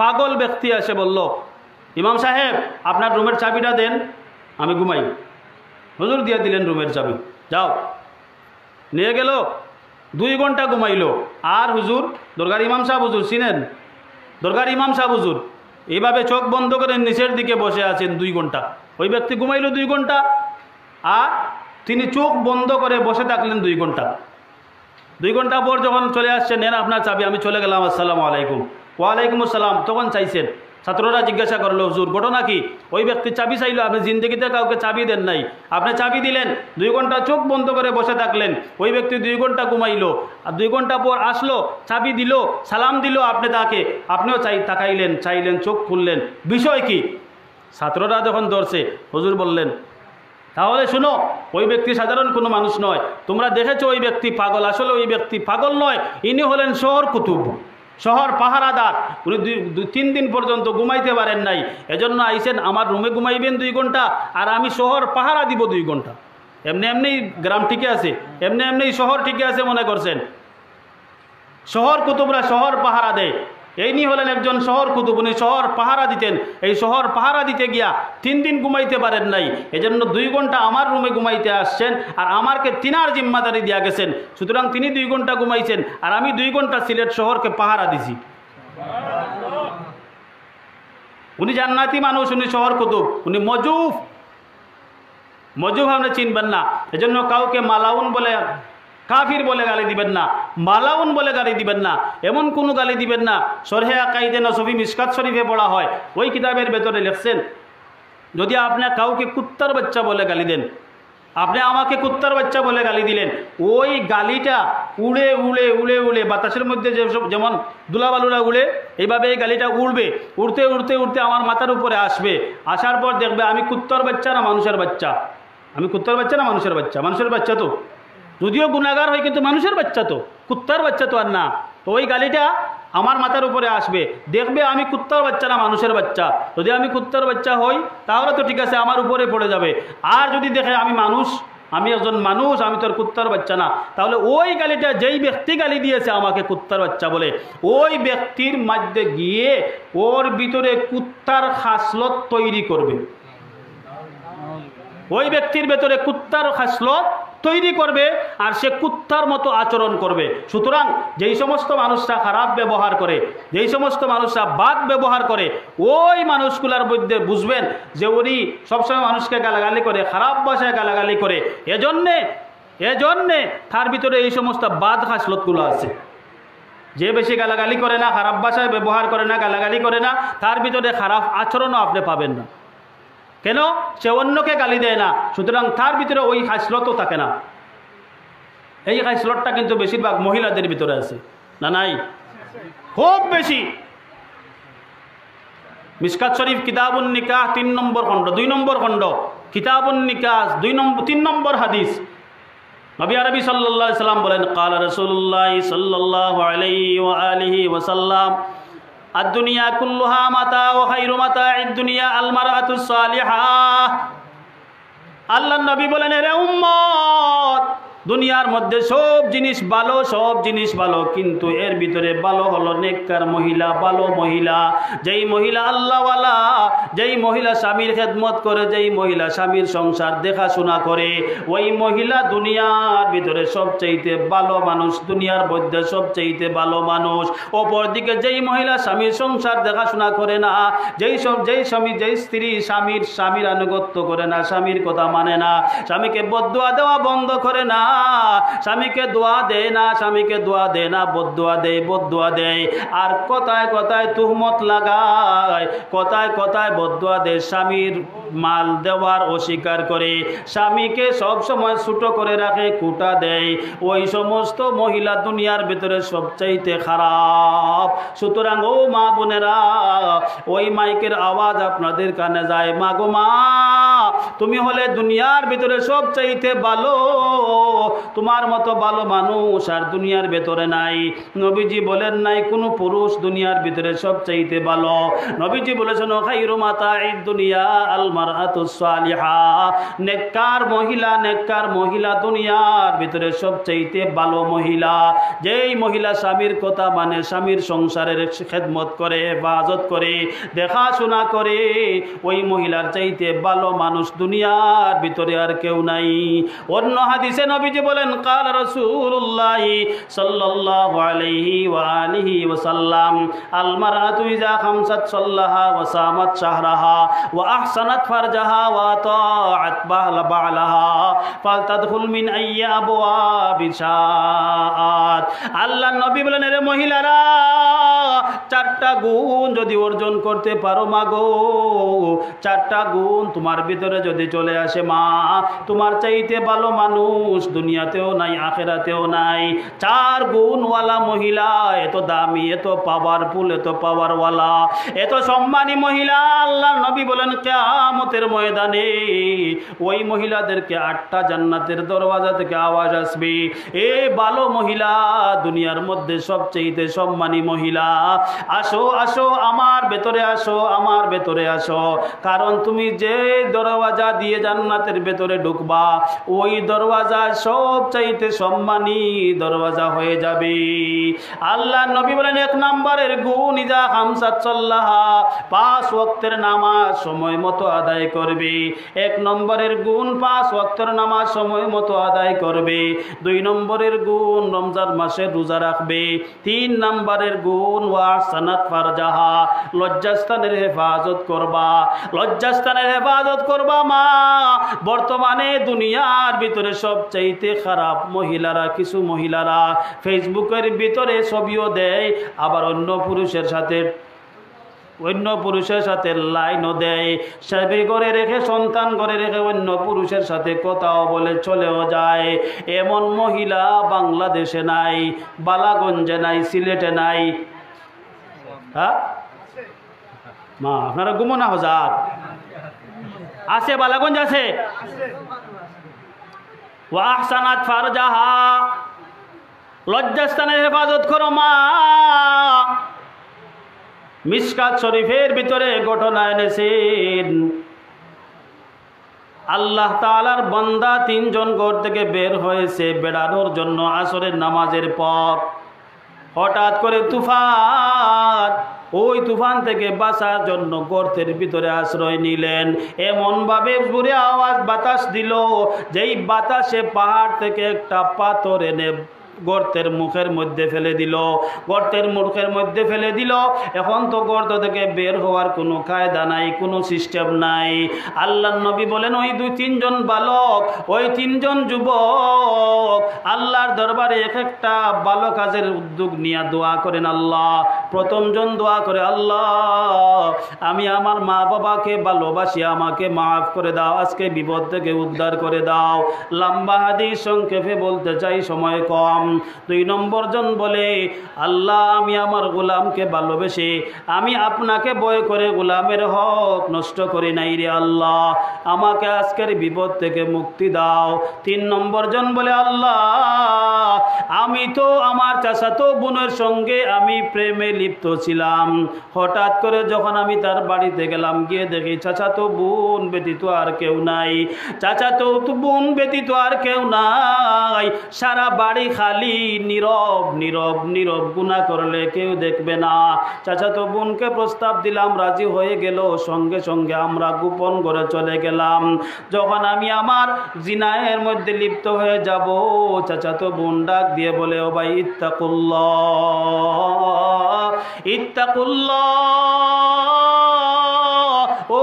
পাগল ব্যক্তি এসে বলল, ইমাম সাহেব আপনার রুমের চাবিটা দেন, আমি ঘুমাই। হুজুর দিয়ে দিলেন রুমের চাবি, যাও। নিয়ে গেল, 2 ঘন্টা ঘুমাইল। আর হুজুর, দরগার ইমাম সাহেব হুজুর চিনেন? দরগার ইমাম সাহেব হুজুর এইভাবে চোখ বন্ধ করে নিচের দিকে বসে আছেন 2 ঘন্টা। ওই ব্যক্তি ঘুমাইল 2 ঘন্টা, আর তিনি চোখ বন্ধ করে বসে থাকলেন 2 ঘন্টা। 2 ঘন্টা পর যখন চলে আসছেন, নেন আপনার চাবি, আমি চলে গেলাম, আসসালামু আলাইকুম। ওয়ালাইকুম আসসালাম। তখন চাইছেন। ছাত্ররা জিজ্ঞাসা করলো, হুজুর ঘটনা কি? ওই ব্যক্তি চাবি চাইলো, আপনি জিন্দগিতে কাউকে চাবি দেন নাই, আপনি চাবি দিলেন, 2 ঘন্টা চোখ বন্ধ করে বসে থাকলেন। ওই ব্যক্তি 2 ঘন্টা ঘুমাইলো, আর 2 ঘন্টা পর আসলো, চাবি দিল, সালাম দিল আপনি তাকে, আপনিও তাকাইলেন, চাইলেন, চোখ খুললেন, বিষয় কি? ছাত্ররা যখন ধরছে, হুজুর বললেন, তাহলে শুনো, ওই ব্যক্তি সাধারণ কোনো মানুষ নয়, তোমরা দেখেছো ওই ব্যক্তি পাগল, আসলে ওই ব্যক্তি পাগল নয়, ইনি হলেন শহর কুতুব, শহর পাহারাদার। উনি 3 দিন পর্যন্ত ঘুমাইতে পারেন নাই, এজন্য আইসেন আমার রুমে ঘুমাইবেন 2 ঘন্টা, আর আমি শহর পাহারা দিব 2 ঘন্টা। এমনি এমনি গ্রাম ঠিকই আছে, এমনি এমনি শহর ঠিকই আছে মনে করছেন? শহর কুতুবরা শহর পাহারা দেয়। ইনি হলেন একজন শহর কুতুব, উনি শহর পাহারা দিতেন। এই শহর পাহারা দিতে গিয়া 3 দিন ঘুমাইতে পারেন নাই, এজন্য 2 ঘন্টা আমার রুমে ঘুমাইতে আসছেন, আর আমাকে তিনার জিম্মাদারি দিয়া গেছেন। সুতরাং তিনি 2 ঘন্টা ঘুমাইছেন, আর আমি 2 ঘন্টা সিলেট শহরকে পাহারা দিছি। উনি জান্নাতি মানুষ, উনি শহর কুতুব, উনি মজুফ। মজুফ আপনি চিনবেন না, এজন্য কাউকে মালাউন বলে, কাফির বলে গালি দিবেন না, মালাউন বলে গালি দিবেন না, এমন কোনো গালি দিবেন না। শরহে আকাইদে নসফি মিশকাত শরীফে পড়া হয়, ওই কিতাবের ভেতরে লিখছেন, যদি আপনি কাউকে কুত্তার বাচ্চা বলে গালি দেন, আপনি আমাকে কুত্তার বাচ্চা বলে গালি দিলেন, ওই গালিটা উড়ে উড়ে উড়ে উড়ে বাতাসের মধ্যে যেমন দুলাবালুরা উড়ে, এইভাবে এই গালিটা উড়বে, উড়তে উড়তে উড়তে আমার মাথার উপরে আসবে। আসার পর দেখবে আমি কুত্তার বাচ্চা না মানুষের বাচ্চা, আমি কুত্তার বাচ্চা না মানুষের বাচ্চা, মানুষের বাচ্চা তো, যদিও গুনাহগার হয় কিন্তু মানুষের বাচ্চা তো, কুত্তার বাচ্চা তো আর না। তো ওই গালিটা আমার মাথার উপরে আসবে, দেখবে আমি কুত্তার বাচ্চা না মানুষের বাচ্চা। যদি আমি কুত্তার বাচ্চা হই তাহলে তো ঠিক আছে, আমার উপরে পড়ে যাবে। আর যদি দেখে আমি মানুষ, আমি একজন মানুষ, আমি তোর কুত্তার বাচ্চা না, তাহলে ওই গালিটা যেই ব্যক্তি গালি দিয়েছে আমাকে কুত্তার বাচ্চা বলে, ওই ব্যক্তির মধ্যে গিয়ে ওর ভিতরে কুত্তার খাসলত তৈরি করবে, ওই ব্যক্তির ভেতরে কুত্তার খাসলত তৈরি করবে, আর সে কুত্তার মতো আচরণ করবে। সুতরাং যেই সমস্ত মানুষরা খারাপ ব্যবহার করে, যেই সমস্ত মানুষরা বাদ ব্যবহার করে, ওই মানুষগুলোর মধ্যে বুঝবেন যে উনি সবসময় মানুষকে গালাগালি করে, খারাপ ভাষায় গালাগালি করে, এজন্যে তার ভিতরে এই সমস্ত বাদ খাসলতগুলো আছে। যে বেশি গালাগালি করে না, খারাপ ভাষায় ব্যবহার করে না, গালাগালি করে না, তার ভিতরে খারাপ আচরণও আপনি পাবেন না। কেন? সে অন্যকে গালি দেয় না, সুতরাং তার ভিতরে ওই খাসলতও থাকে না। এই খাসলতটা কিন্তু বেশিরভাগ মহিলাদের ভিতরে আছে, না নাই? খুব বেশি। মিশকাত শরীফ কিতাবুন নিকাহ 3 নম্বর খণ্ড, 2 নম্বর খণ্ড, কিতাবুন নিকাহ 3 নম্বর হাদিস, নবী আরবি সাল্লাল্লাহু আলাইহি সাল্লাম বলেন, ক্বালা রাসূলুল্লাহ সাল্লাল্লাহু আলাইহি ওয়া আলিহি ওয়াসাল্লাম, আদ-দুনিয়া কুল্লুহা মাতা ওয়া খায়রু মাতা'id দুনিয়া আল মারআতুস সালিহাহ। আল্লাহর নবী বলেন, রে উম্মত, দুনিয়ার মধ্যে সব জিনিস ভালো, কিন্তু এর ভিতরে ভালো হলো নেককার মহিলা, ভালো মহিলা, যেই মহিলা আল্লাহওয়ালা, যেই মহিলা স্বামীর খেদমত করে, যেই মহিলা স্বামীর সংসার দেখাশোনা করে, ওই মহিলা দুনিয়ার ভিতরে সবচাইতে ভালো মানুষ, দুনিয়ার মধ্যে সবচাইতে ভালো মানুষ। অপরদিকে যেই মহিলা স্বামীর সংসার দেখাশোনা করে না, যেই স্ত্রী স্বামীর আনুগত্য করে না, স্বামীর কথা মানে না, স্বামীকে বদদুয়া দেওয়া বন্ধ করে না, স্বামীকে দোয়া দেয় না, স্বামীকে দোয়া দেয় না, বদদোয়া দেয়, বদদোয়া দেয়। আর কথায় কথায় তুহমত লাগায়, কথায় কথায় বদদোয়া দেয়, স্বামীর মাল দেওয়ার অস্বীকার করে, স্বামীকে সব সময় ছোট করে রাখে, কুটা দেয়। ওই সমস্ত মহিলা দুনিয়ার ভিতরে সবচাইতে খারাপ। সুতরাং ও মা বোনেরা, ওই মাইকের আওয়াজ আপনাদের কানে যায়, মা গো মা, তুমি হলে দুনিয়ার ভিতরে সবচাইতে ভালো, তোমার মতো ভালো মানুষ আর দুনিয়ার ভিতরে নাই। নবীজি বলেন নাই কোনো পুরুষ দুনিয়ার ভিতরে সবচাইতে ভালো। নবীজি বলেছেন খায়রু মাতাঈদ দুনিয়া আল মারআতুস সালিহা, নেককার মহিলা দুনিয়ার ভিতরে সবচাইতে ভালো মহিলা। যেই মহিলা স্বামীর কথা মানে, স্বামীর সংসারের খেদমত করে, হেফাজত করে, দেখাশোনা করে, ওই মহিলার চাইতে ভালো মানুষ দুনিয়ার ভিতরে আর কেউ নাই। অন্য হাদিসে নবীজি বলেন কাল রাসূলুল্লাহ সাল্লাল্লাহু আলাইহি ওয়া আলিহি ওয়াসাল্লাম আল মারআতু ইযা খামসাত সাল্লাহা ওয়া সামাত শাহরাহা ওয়া আহসানাত ফারজাহা ওয়া তাআত বালাহা ফালতাদখুল মিন আইয়্যা আবওয়াবিশ শাআত। আল্লাহর নবী বলেন, এরে মহিলারা, চারটা গুণ যদি অর্জন করতে পারো মাগো, চারটা গুণ তোমার ভিতরে যদি চলে আসে মা, তোমার চাইতে ভালো মানুষ দুনিয়াতেও নাই, আখেরাতেও নাই। চার গুণওয়ালা মহিলা, এত দামি, এত পাওয়ারফুল, এত পাওয়ারওয়ালা, এত সম্মানী মহিলা, আল্লাহর নবী বলেন কিয়ামতের ময়দানে ওই মহিলাদেরকে 8টা জান্নাতের দরওয়াজা থেকে আওয়াজ আসবে, এ ভালো মহিলা, দুনিয়ার মধ্যে সবচেয়ে সম্মানী মহিলা, আসো আসো আমার ভেতরে আসো, আমার ভেতরে আসো। কারণ তুমি যে দরওয়াজা দিয়ে জান্নাতের ভেতরে ঢুকবা, ওই দরওয়াজা সবচাইতে সম্মানী দরওয়াজা হয়ে যাবে। আল্লাহ নবী বলেন 1 নম্বরের গুণ ইজা খামসাত সাল্লাহা, 5 ওয়াক্তের নামাজ সময় মতো আদায় করবে। 1 নম্বরের গুণ 5 ওয়াক্তের নামাজ সময় মতো আদায় করবে। 2 নম্বরের গুণ রমজান মাসে রোজা রাখবে। 3 নম্বরের গুণ ওয়া সানাত ফারজাহা, লজ্জাস্থানের হেফাজত করবা, লজ্জাস্থানের হেফাজত করবা মা। বর্তমানে দুনিয়ার ভিতরে সবচাইতে খারাপ মহিলারা, কিছু মহিলারা ফেসবুকের ভিতরে ছবিও দেয়, আবার অন্য পুরুষের সাথে লাইনও দেয়, স্বামী ঘরে রেখে, সন্তান ঘরে রেখে অন্য পুরুষের সাথে কথাও বলে চলেও যায়। এমন মহিলা বাংলাদেশে নাই, বালাগঞ্জে নাই, সিলেটে নাই। হ্যাঁ মা, আপনারা গুমনা হজার আছে, বালাগঞ্জ আছে। ওয়া আহসানাত ফারজাহা, লজ্জাস্থানের হেফাজত করো মা। মিশকাত শরীফের ভিতরে ঘটনা এনেছেন, আল্লাহ তাআলার বান্দা 3 জন ঘর থেকে বের হয়েছে বেড়ানোর জন্য আসরের নামাজের পর। হঠাৎ করে তুফান, ওই তুফান থেকে বাঁচার জন্য গর্তের ভিতরে আশ্রয় নিলেন। এমনভাবে জোরে আওয়াজ বাতাস দিল, যেই বাতাসে পাহাড় থেকে একটা পাথর এনে গর্তের মুখের মধ্যে ফেলে দিল, গর্তের মুখের মধ্যে ফেলে দিল। এখন তো গর্ত থেকে বের হওয়ার কোনো কায়দা নাই, কোনো সিস্টেম নাই। আল্লাহর নবী বলেন ওই 2-3 জন বালক, ওই 3 জন যুবক আল্লাহর দরবারে এক একটা ভালো কাজের উদ্যোগ নিয়ে দোয়া করেন। আল্লাহ, প্রথম জন দোয়া করে, আল্লাহ আমি আমার মা বাবাকে ভালোবাসি, আমাকে মাফ করে দাও, আজকে বিপদ থেকে উদ্ধার করে দাও। লম্বা হাদিস সংক্ষেপে বলতে চাই, সময় কম। 2 নম্বর জন বলে, আল্লাহ আমি আমার গোলামকে ভালোবেসে, আমি আপনাকে ভয় করে গোলামের হক নষ্ট করি নাই রে আল্লাহ, আমাকে আজকের বিপদ থেকে মুক্তি দাও। 3 নম্বর জন বলে, আল্লাহ আমি তো আমার চাচাতো বোনের সঙ্গে আমি প্রেমে লিপ্ত ছিলাম, হঠাৎ করে যখন আমি তার বাড়িতে গেলাম, গিয়ে দেখি চাচাতো বোন ব্যতীত আর কেউ নাই, চাচাতো বোন ব্যতীত আর কেউ নাই, সারা বাড়ি খালি, নীরব নীরব নীরব, গুনাহ করলে কেউ দেখবে না। চাচাতো বোনকে প্রস্তাব দিলাম, রাজি হয়ে গেল, সঙ্গে সঙ্গে আমরা গোপন করে চলে গেলাম। যখন আমি আমার জিনায়ের মধ্যে লিপ্ত হয়ে যাব, চাচাতো বোন ডাক দিয়ে বলে, ও ভাই ইত্তাকুল্লাহ, ইত্তাকুল্লাহ, ও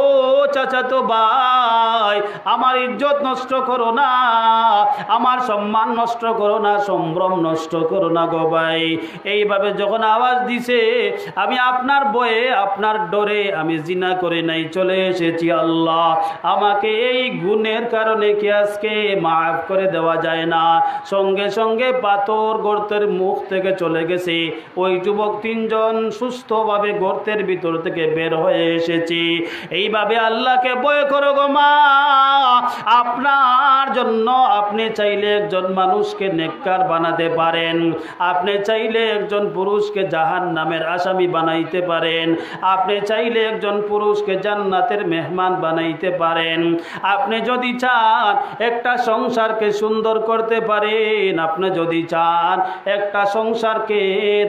চাচাতো ভাই, আমার ইজ্জত নষ্ট করো না, আমার সম্মান নষ্ট করো না, সম্ভ্রম নষ্ট করো না গো ভাই। এইভাবে যখন আওয়াজ দিছে, আমি আপনার ভয়ে আপনার ডরে আমি জিনা করে নাই, চলে এসেছি। আল্লাহ আমাকে এই গুণের কারণে কি আজকে মাফ করে দেওয়া যায় না? সঙ্গে সঙ্গে পাথর গর্তের মুখ থেকে চলে গেছে। ওই যুবক তিনজন সুস্থভাবে গর্তের ভিতর থেকে বের হয়ে এসেছি। এইভাবে আল্লাহকে ভয় করো গো মা। আপনার জন্য আপনি চাইলে একজন মানুষকে নেককার বানাতে পারেন, আপনি চাইলে একজন পুরুষকে জাহান্নামের আসামি বানাইতে পারেন, আপনি চাইলে একজন পুরুষকে জান্নাতের মেহমান বানাইতে পারেন, আপনি যদি চান একটা সংসারকে সুন্দর করতে পারেন, আপনি যদি চান একটা সংসারকে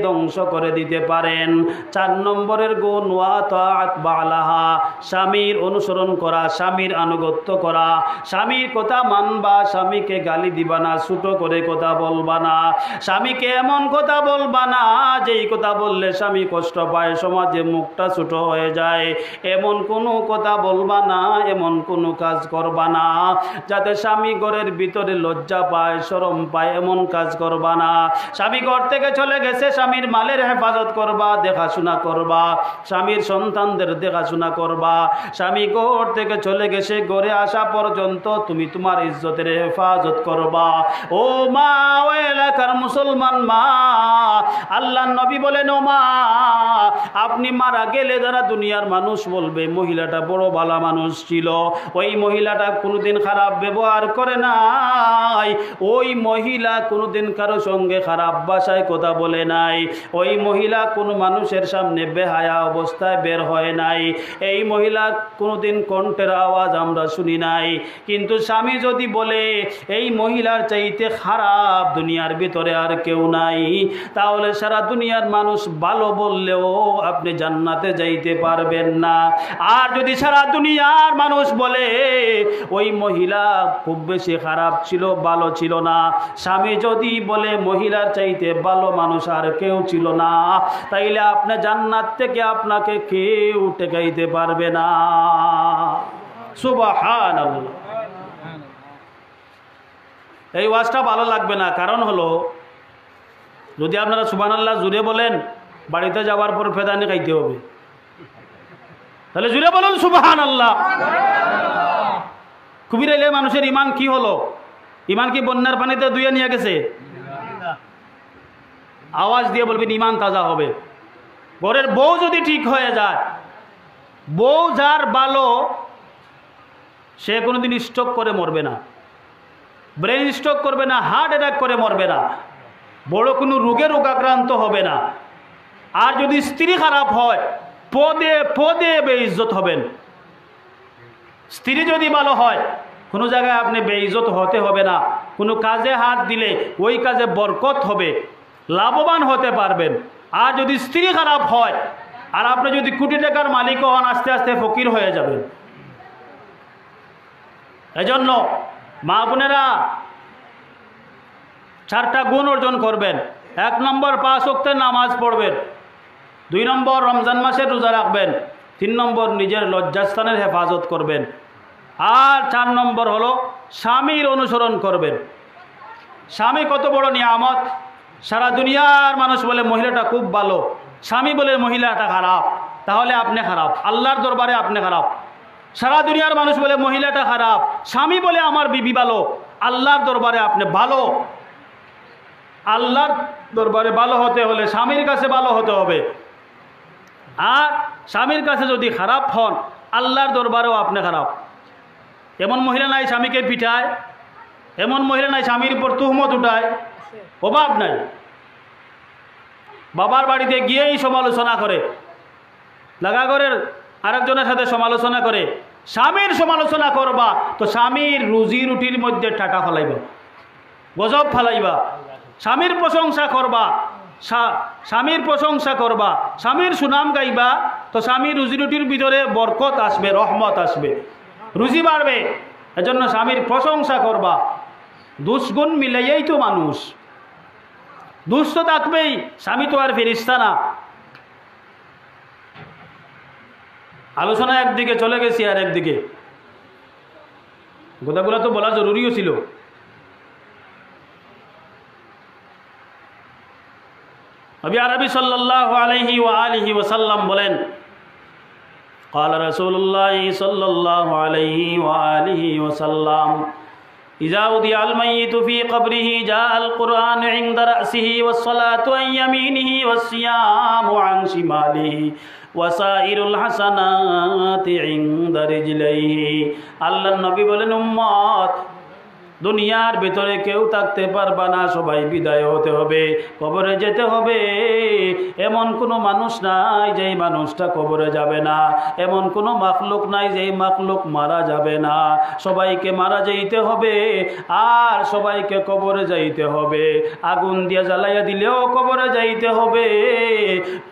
ধ্বংস করে দিতে পারেন। 4 নম্বরের গুণ ওয়া তাআত বালাহা, স্বামীর অনুসরণ করা, স্বামীর আনুগত্য করা, স্বামীর কথা মানবা, স্বামীকে গালি দিবা না, ছোট করে কথা বলবা না, স্বামীকে এমন কথা বলবা না যেই কথা বললে স্বামী কষ্ট পায়, সমাজে মুখটা ছোট হয়ে যায়, এমন কোনো কথা বলবা না, এমন কোনো কাজ করবা না যাতে স্বামী ঘরের ভিতরে লজ্জা পায়, শরম পায়, এমন কাজ করবা না। স্বামী ঘর থেকে চলে গেছে, স্বামীর মালের হেফাজত করবা, দেখাশোনা করবা, স্বামীর সন্তানদের দেখাশোনা করবা। স্বামী ঘর থেকে চলে গেছে, ঘরে আসা পর্যন্ত তুমি তোমার ইজ্জতের হেফাজত করবা। ও মা, ও এলাকার মুসলমান মা, আল্লাহ নবী বলেন, ও মা, আপনি মারা গেলে যারা দুনিয়ার মানুষ বলবে মহিলাটা বড় ভালো মানুষ ছিল, ওই মহিলাটা কোনোদিন খারাপ ব্যবহার করে নাই, ওই মহিলা কোনোদিন কারো সঙ্গে খারাপ ভাষায় কথা বলে নাই, ওই মহিলা কোনো মানুষের সামনে বেহায়া অবস্থায় বের হয় নাই, এই মহিলা কোনোদিন কণ্ঠের আওয়াজ আমরা শুনি নাই। কিন্তু স্বামী যদি বলে এই মহিলার চাইতে খারাপ দুনিয়ার ভিতরে আর কেউ নাই, তাহলে সারা দুনিয়ার মানুষ ভালো বললেও আপনি জান্নাতে যাইতে পারবেন না। আর যদি সারা দুনিয়ার মানুষ বলে ওই মহিলা খুব বেশি খারাপ ছিল, ভালো ছিল না, স্বামী যদি বলে মহিলার চাইতে ভালো মানুষ আর কেউ ছিল না, তাইলে আপনি জান্নাত থেকে আপনাকে কেউ টেকাইতে পারবে না। সুবহানাল্লাহ। এই ওয়াজটা ভালো লাগবে না, কারণ হলো যদি আপনারা সুবহানাল্লাহ জুড়ে বলেন, বাড়িতে যাওয়ার পর ফেদানি খাইতে হবে, তাহলে জুড়ে বলুন সুবহানাল্লাহ। কুবিরাইলে মানুষের ইমান কি হলো? ইমান কি বন্যার পানিতে ধুয়ে নিয়ে গেছে? আওয়াজ দিয়ে বলবেন ইমান তাজা হবে। ঘরের বউ যদি ঠিক হয়ে যায়, বউ যার ভালো, সে কোনোদিন স্ট্রোক করে মরবে না, ব্রেন স্ট্রোক করবে না, হার্ট অ্যাটাক করে মরবে না, বড় কোনো রোগে রোগাক্রান্ত হবে না। আর যদি স্ত্রী খারাপ হয়, পদে পদে বেইজ্জত হবেন। স্ত্রী যদি ভালো হয়, কোনো জায়গায় আপনি বেইজ্জত হতে হবে না, কোনো কাজে হাত দিলে ওই কাজে বরকত হবে, লাভবান হতে পারবেন। আর যদি স্ত্রী খারাপ হয় আর আপনি যদি কোটি টাকার মালিক হন, আস্তে আস্তে ফকির হয়ে যাবেন। এজন্য মা বোনেরা 4টা গুণ অর্জন করবেন। 1 নম্বর 5 ওয়াক্তের নামাজ পড়বেন, 2 নম্বর রমজান মাসের রোজা রাখবেন, 3 নম্বর নিজের লজ্জাস্থানের হেফাজত করবেন, আর 4 নম্বর হলো স্বামীর অনুসরণ করবেন। স্বামী কত বড় নিয়ামত! সারা দুনিয়ার মানুষ বলে মহিলাটা খুব ভালো, স্বামী বলে মহিলাটা খারাপ, তাহলে আপনি খারাপ, আল্লাহর দরবারে আপনি খারাপ। সারা দুনিয়ার মানুষ বলে মহিলাটা খারাপ, স্বামী বলে আমার বিবি ভালো, আল্লাহর দরবারে আপনি ভালো। আল্লাহর দরবারে ভালো হতে হলে স্বামীর কাছে ভালো হতে হবে। আর স্বামীর কাছে যদি খারাপ হন, আল্লাহর দরবারেও আপনি খারাপ। এমন মহিলা নাই স্বামীকে পিঠায়, এমন মহিলা নাই স্বামীর উপর তুহমত উঠায়, অভাব নাই। বাবার বাড়িতে গিয়েই সমালোচনা করে, লাগাগরের আরেকজনের সাথে সমালোচনা করে। স্বামীর সমালোচনা করবা তো স্বামীর রুজি রুটির মধ্যে টাকা ফেলাইবা, গজব ফেলাইবা। স্বামীর প্রশংসা করবা, স্বামীর প্রশংসা করবা, স্বামীর সুনাম গাইবা তো স্বামীর রুজি রুটির ভিতরে বরকত আসবে, রহমত আসবে, রুজি বাড়বে। এজন্য স্বামীর প্রশংসা করবা। দুষ্গুণ মিলাইয়াই তো মানুষ, দুষ তো থাকবেই, স্বামী তো আর ফেরেশতা না। আলোচনা একদিকে চলে গেছি আর একদিকে কথাগুলো তো বলা জরুরিও ছিল। নবী আরবি সাল্লাল্লাহু আলাইহি ওয়া আলিহি ওয়াসাল্লাম বলেন, قال رسول الله صلى الله عليه وآله وسلم إذا وضع الميت في قبره جاء القرآن عند رأسه والصلاة عن يمينه والصيام عن شماله وسائر الحسنات عند رجليه। আল্লাহর নবী বলেন, উম্মত দুনিয়ার ভিতরে কেউ থাকতে পারবা না, সবাই বিদায় হতে হবে, কবরে যেতে হবে। এমন কোনো মানুষ নাই যেই মানুষটা কবরে যাবে না, এমন কোনো মাখলুক নাই যেই মাখলুক মারা যাবে না। সবাইকে মারা যাইতে হবে আর সবাইকে কবরে যাইতে হবে। আগুন দিয়ে জ্বালাইয়া দিলেও কবরে যাইতে হবে,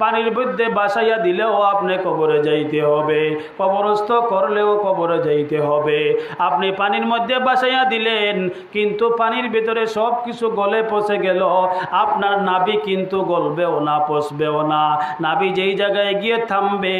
পানির মধ্যে বাসাইয়া দিলেও আপনি কবরে যাইতে হবে, কবরস্থ করলেও কবরে যাইতে হবে। আপনি পানির মধ্যে বাসাইয়া দিলেন কিন্তু পানির ভিতরে সব কিছু গলে পচে গেল, আপনার নাভি কিন্তু গলবেও না, পচবেও না। নাভি যেই জায়গায় গিয়ে থামবে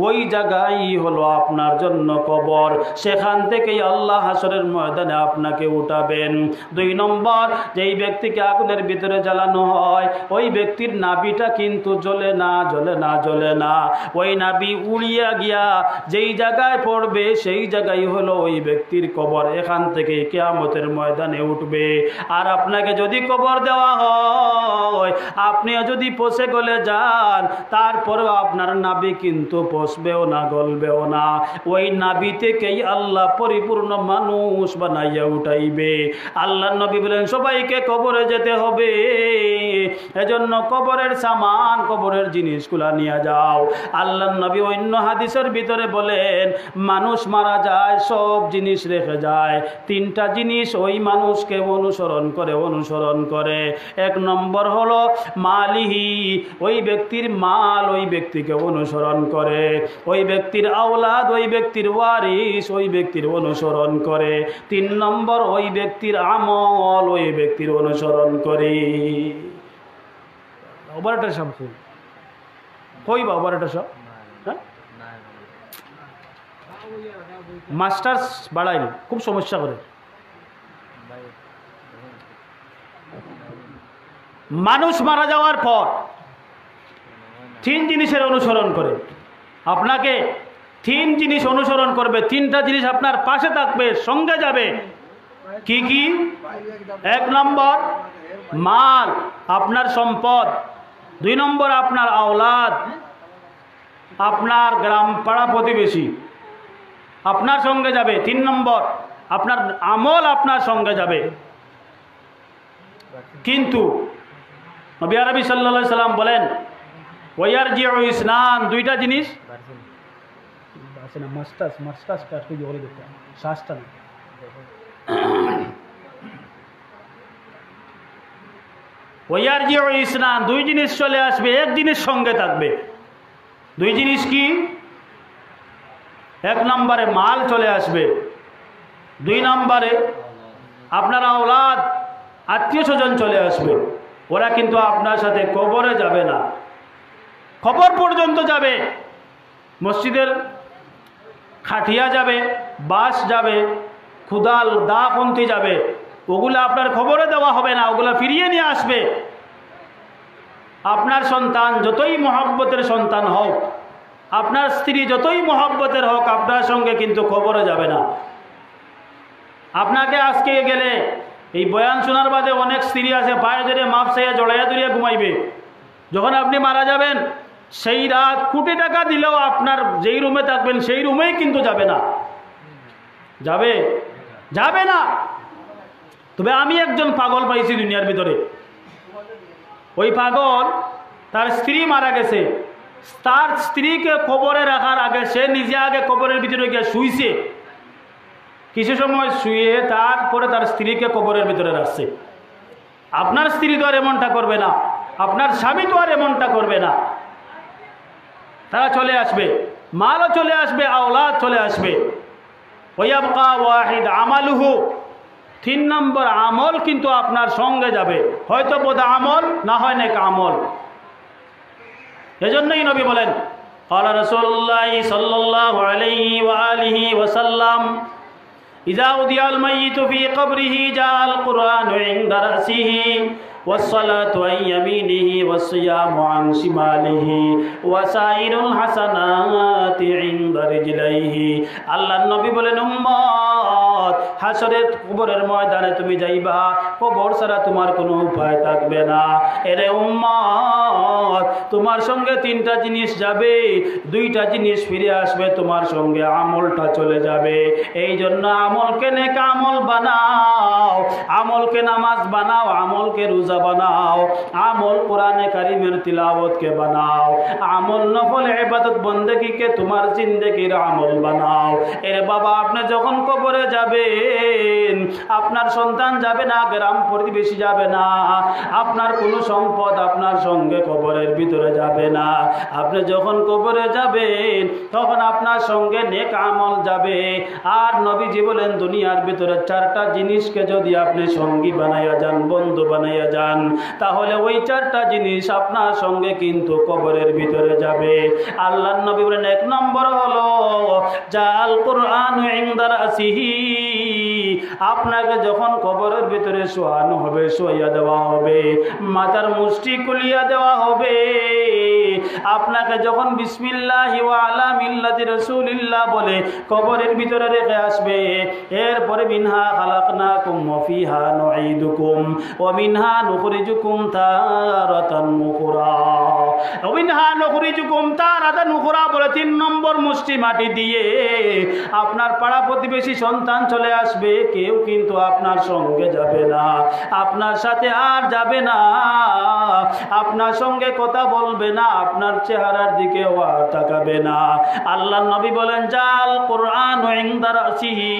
ওই জায়গায় হলো আপনার জন্য কবর। সেখান থেকেই আল্লাহ হাসরের ময়দানে আপনাকে উঠাবেন। 2 নম্বর, যেই ব্যক্তিকে আগুনের ভিতরে জ্বালানো হয় ওই ব্যক্তির নাভিটা কিন্তু জ্বলে না, জ্বলে না, জ্বলে না। ওই নাভি উড়িয়া গিয়া যেই জায়গায় পড়বে সেই জায়গায় হলো ওই ব্যক্তির কবর। এখান থেকে কিয়ামতের ময়দানে উঠবে। আর আপনাকে যদি কবর দেওয়া হয়, আপনিও যদি পচে গলে যান, তারপরেও আপনার নাভি কিন্তু পচবেও না, গলবেও না। ওই নাভি থেকেই আল্লাহ পরিপূর্ণ মানুষ বানাইয়া উঠাইবে। আল্লাহ নবী বলেন সবাইকে কবরে যেতে হবে, এজন্য কবরের সামান, কবরের জিনিসগুলা নিয়ে যাও। আল্লাহ নবী অন্য হাদিসের ভিতরে বলেন মানুষ মারা যায় সব জিনিস রেখে যায়, 3টা জিনিস ওই মানুষকে অনুসরণ করে। 1 নম্বর হলো মালিহি, ওই ব্যক্তির মাল ওই ব্যক্তিকে অনুসরণ করে। ওই ব্যক্তির আওলাদ, ওই ব্যক্তির ওয়ারিস ওই ব্যক্তির অনুসরণ করে। 3 নম্বর ওই ব্যক্তির আমল ওই ব্যক্তির অনুসরণ করে। ওভারটা সব কই বা ওভারটা সব মাস্টার্স বাড়াইল, খুব সমস্যা করে। মানুষ মারা যাওয়ার পর 3 জিনিসের অনুসরণ করে। আপনাকে 3 জিনিস অনুসরণ করবে, 3টা জিনিস আপনার পাশে থাকবে, সঙ্গে যাবে। কি কি? 1 নম্বর মাল, আপনার সম্পদ। 2 নম্বর আপনার আওলাদ, আপনার গ্রাম পাড়া প্রতিবেশী আপনার সঙ্গে যাবে। 3 নম্বর আপনার আমল আপনার সঙ্গে যাবে। কিন্তু নবী আরবি সাল্লাল্লাহু আলাইহি সাল্লাম বলেন ওয়ারজিউ ইসনান, 2টা জিনিস আছে না, মাস্টার্স কাটকে বলে দিতে শাস্ত্র না। ওয়ারজিউ ইসনান, 2 জিনিস চলে আসবে, 1 জিনিস সঙ্গে থাকবে। 2 জিনিস কি? 1 নম্বরে মাল চলে আসবে, 2 নম্বরে আপনার আওলাদ, আত্মীয় স্বজন চলে আসবে। ওরা কিন্তু আপনার সাথে কবরে যাবে না, কবর পর্যন্ত যাবে। মসজিদের খাটিয়া যাবে, বাস যাবে, খুদাল দাপন্থী যাবে, ওগুলো আপনার খবরে দেওয়া হবে না, ওগুলো ফিরিয়ে নিয়ে আসবে। আপনার সন্তান যতই মহব্বতের সন্তান হোক, আপনার স্ত্রী যতই মহব্বতের হোক, আপনার সঙ্গে কিন্তু খবরে যাবে না। আপনাকে আজকে গেলে এই বয়ান শোনার বাদে অনেক স্ত্রী আছে পায়ে ধরে মাপ চাইয়া জড়াইয়া ধরিয়া ঘুমাইবে। যখন আপনি মারা যাবেন সেই রাত কোটি টাকা দিলেও আপনার যেই রুমে থাকবেন সেই রুমেই কিন্তু যাবে না, যাবে না। তবে আমি একজন পাগল পাইছি দুনিয়ার ভিতরে। ওই পাগল, তার স্ত্রী মারা গেছে, তার স্ত্রীকে কবরে রাখার আগে সে নিজে আগে কবরের ভিতরে গিয়ে শুইছে। কিছু সময় শুয়ে তারপরে তার স্ত্রীকে কবরের ভিতরে রাখছে। আপনার স্ত্রী তো আর এমনটা করবে না, আপনার স্বামী তো আর এমনটা করবে না। তারা চলে আসবে, মালও চলে আসবে, আওলাদ চলে আসবে। ওয়ায়াবকা ওয়াহিদ আমালুহু, 3 নম্বর আমল কিন্তু আপনার সঙ্গে যাবে, হয়তো বোধ আমল, না হয় নেক আমল। এজন্যই নবী বলেন قال رسول الله صلى الله الله عليه وآله وسلم إذا أودع الميت في قبره جاء القرآن عند رأسه والصلاة عن يمينه والصيام عن شماله وسائر الحسنات عند رجليه আল্লাহ নবী বলেন উম্মত হাসরের কবরের ময়দানে তুমি যাইবা কবর ছাড়া তোমার কোনো উপায় থাকবে না এরে উম্মত তোমার সঙ্গে তিনটা জিনিস যাবে দুইটা জিনিস ফিরে আসবে তোমার সঙ্গে আমলটা চলে যাবে এই জন্য আমলকে নেক আমল বানাও আমলকে নামাজ বানাও আমলকে রোজা বানাও আমল কোরআনে কারিমের তিলাওয়াতকে বানাও আমল নফল ইবাদত বন্দেগীকে তোমার জিন্দেগির আমল বানাও এর বাবা আপনি যখন কবরে যাবেন আপনার সন্তান যাবে না গ্রাম প্রতিবেশী যাবে না আপনার কোনো সম্পদ আপনার সঙ্গে কবরের ভিতরে যাবে না আপনি যখন কবরে যাবেন তখন আপনার সঙ্গে নেক আমল যাবে আর নবীজি বলেন দুনিয়ার ভিতরে চারটা জিনিসকে যদি আপনি সঙ্গী বানাইয়া যান বন্ধু বানাইয়া যান তাহলে ওই চারটা জিনিস আপনার সঙ্গে কিন্তু কবরের ভিতরে যাবে আল্লাহর নবী বলেন এক নম্বর হলো জাল কুরআন ইনদা রাসিহি আপনাকে যখন কবরের ভিতরে শোয়ানো হবে শোয়া দেওয়া হবে মাথার মুষ্টি কুলিয়া দেওয়া হবে আপনাকে যখন বিসমিল্লাহি ওয়া আলা মিল্লাতি রাসূলিল্লাহ বলে কবরের ভিতরে রেখে আসবে এরপরে মিনহা খালাকনাকুম ওয়া ফিহা নুঈদুকুম ওয়া মিনহা নুখরিজুকুম তারাতান উখরা ওয়া মিনহা নুখরিজুকুম তারাতান উখরা বলে তিন নম্বর মুষ্টি মাটি দিয়ে আপনার পাড়া প্রতিবেশী সন্তান চলে আসবে কেউ কিন্তু আপনার সঙ্গে যাবে না আপনার সাথে আর যাবে না আপনার সঙ্গে কথা বলবে না আপনার চেহারার দিকে আর তাকাবে না আল্লাহর নবী বলেন জাল কুরআন ইনদা রাসিহি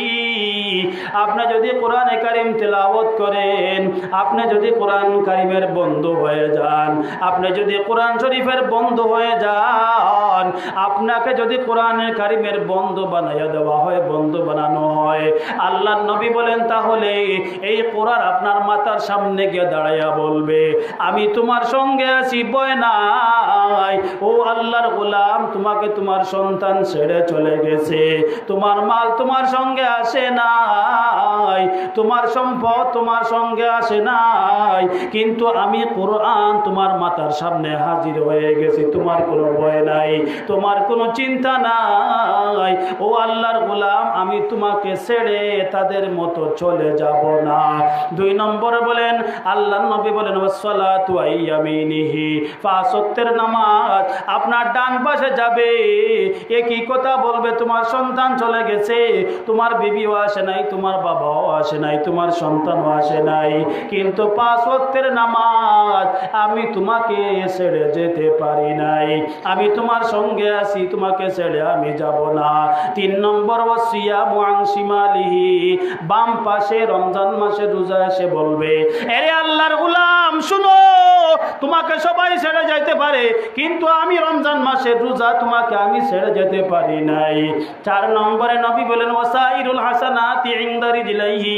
আপনি যদি কোরআনে কারীম তেলাওয়াত করেন আপনি যদি কোরআন কারীমের বন্ধু হয়ে যান আপনি যদি কোরআন শরীফের বন্ধু হয়ে যান আপনাকে যদি কোরআনে কারীমের বন্ধু বানাইয়া দেওয়া হয় বন্ধু বানানো হয় আল্লাহর নবী বলেন তাহলে এই কোরআন আপনার মাথার সামনে গিয়ে দাঁড়াইয়া বলবে আমি তোমার সঙ্গে আছি ভয় নাই ও আল্লাহর গোলাম তোমাকে তোমার সন্তান ছেড়ে চলে গেছে তোমার মাল তোমার সঙ্গে আসে নাই তোমার সম্পদ তোমার সঙ্গে আসে নাই কিন্তু আমি কোরআন তোমার মাথার সামনে হাজির হয়ে গেছি তোমার কোনো ভয় নাই তোমার কোনো চিন্তা নাই ও আল্লাহর গোলাম আমি তোমাকে ছেড়ে তাদের মতো চলে যাব না দুই নম্বরে বলেন আল্লাহর নবী বলেন ওয়াসসালাতু আইয়ামিনিহি পাঁচ ওয়াক্তের নামাজ আপনার ডান পাশে যাবে একই কথা বলবে তোমার সন্তান চলে গেছে তোমার বিবিও আসে নাই তোমার বাবাও আসে নাই তোমার সন্তানও আসে নাই কিন্তু পাঁচ ওয়াক্তের নামাজ আমি তোমাকে ছেড়ে যেতে পারি নাই আমি তোমার সঙ্গে আছি তোমাকে ছেড়ে আমি যাব না তিন নম্বর ওয়াসিয়ামু আন শিমালিহি বাম পাশে রমজান মাসে রোজা এসে বলবে আরে আল্লাহর গোলাম শুনো তোমাকে সবাই ছেড়ে যেতে পারে কিন্তু আমি রমজান মাসের রোজা তোমাকে আমি ছেড়ে যেতে পারি নাই চার নম্বরে নবী বলেন ওয়াসাইরুল হাসানাতি ইনদা রিজলাইহি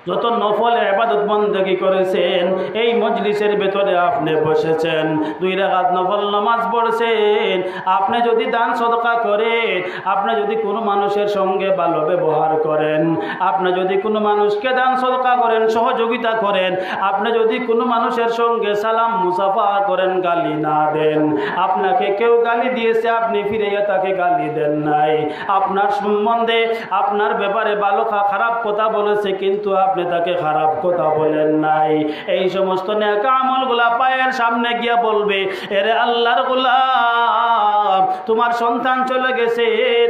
যত নফল ইবাদত বন্দেগী করেছেন এই মজলিসের ভেতরে আপনি বসেছেন দুই রাকাত নফল নামাজ পড়ছেন আপনি যদি দান সদকা করেন আপনি যদি কোনো মানুষের সঙ্গে ভালো ব্যবহার করেন আপনি যদি কোনো মানুষকে দান সদকা করেন সহযোগিতা করেন আপনি যদি কোনো মানুষের সঙ্গে সালাম মুসাফা করেন গালি না দেন আপনাকে কেউ গালি দিয়েছে আপনি ফিরিয়ে তাকে গালি দেন নাই আপনার সম্বন্ধে আপনার ব্যাপারে ভালো খারাপ কথা বলেছে কিন্তু আপনি তাকে খারাপ কথা বলেন নাই এই সমস্ত নেক আমলগুলা পায়ের সামনে গিয়া বলবে এরে আল্লাহর গোলাম তোমার সন্তান চলে গেছে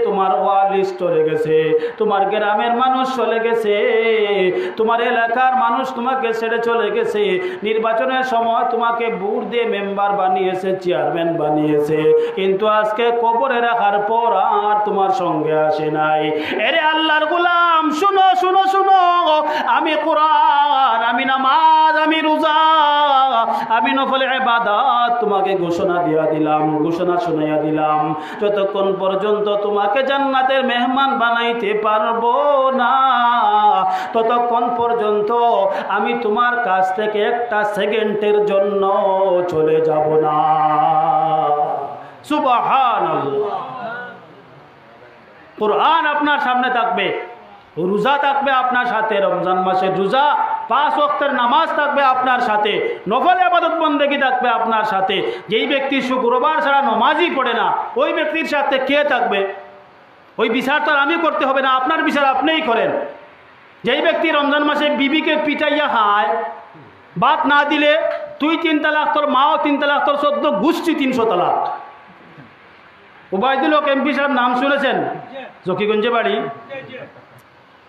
তোমার ওয়ারিস চলে গেছে তোমার গ্রামের মানুষ চলে গেছে তোমার এলাকার মানুষ তোমাকে ছেড়ে চলে গেছে নির্বাচনের সময় তোমাকে ভোট দিয়ে মেম্বার বানিয়েছে চেয়ারম্যান বানিয়েছে কিন্তু আজকে কবরে রাখার পর আর তোমার সঙ্গে আসে নাই এরে আল্লাহর গোলাম শুনো শুনো শুনো আমি কোরআন আমি নামাজ আমি রোজা আমি নফল ইবাদত তোমাকে ঘোষণা দিয়া দিলাম ঘোষণা শুনাইয়া দিলাম যতক্ষণ পর্যন্ত তোমাকে জান্নাতের মেহমান বানাইতে পারবো না ততক্ষণ পর্যন্ত আমি তোমার কাছ থেকে একটা সেকেন্ডের জন্য চলে যাব না সুবহানাল্লাহ কোরআন আপনার সামনে থাকবে, রোজা থাকবে আপনার সাথে, রমজান মাসের রোজা, 5 ওয়াক্তের নামাজ থাকবে আপনার সাথে, নফল ইবাদত বন্দেগী থাকবে আপনার সাথে। যেই ব্যক্তি শুক্রবার ছাড়া নামাজই পড়ে না, ওই ব্যক্তির সাথে কে থাকবে? ওই বিচার তো আর আমি করতে হবে না, আপনার বিচার আপনিই করেন। যেই ব্যক্তি রমজান মাসে বিবিকে পিটাইয়া খায়, বাদ না দিলে তুই 3 তালাক, তোর মাও 3 তালাক, তোর 14 গোষ্ঠী 300 তালাক। ওবায়দুল হক এমপি সাহেব নাম শুনেছেন? জকিগঞ্জে বাড়ি।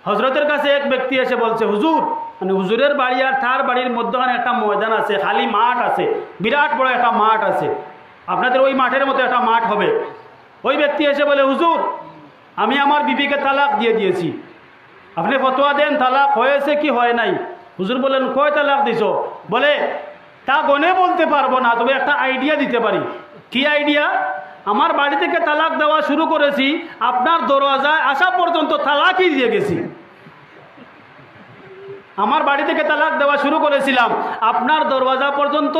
হজরতের কাছে এক ব্যক্তি এসে বলছে, হুজুর, মানে হুজুরের বাড়ি আর তার বাড়ির মধ্যখানে একটা ময়দান আছে, খালি মাঠ আছে, বিরাট বড় একটা মাঠ আছে, আপনাদের ওই মাঠের মতো একটা মাঠ হবে। ওই ব্যক্তি এসে বলে, হুজুর, আমি আমার বিবিকে তালাক দিয়ে দিয়েছি, আপনি ফতোয়া দেন তালাক হয়েছে কি হয় নাই। হুজুর বলেন, কয় তালাক দিছো? বলে, তা গনে বলতে পারবো না, তবে একটা আইডিয়া দিতে পারি। কি আইডিয়া? আমার বাড়ি থেকে তালাক দেওয়া শুরু করেছি, আপনার দরওয়াজায় আসা পর্যন্ত তালাকই দিয়ে গেছি। আমার বাড়ি থেকে তালাক দেওয়া শুরু করেছিলাম, আপনার দরওয়াজা পর্যন্ত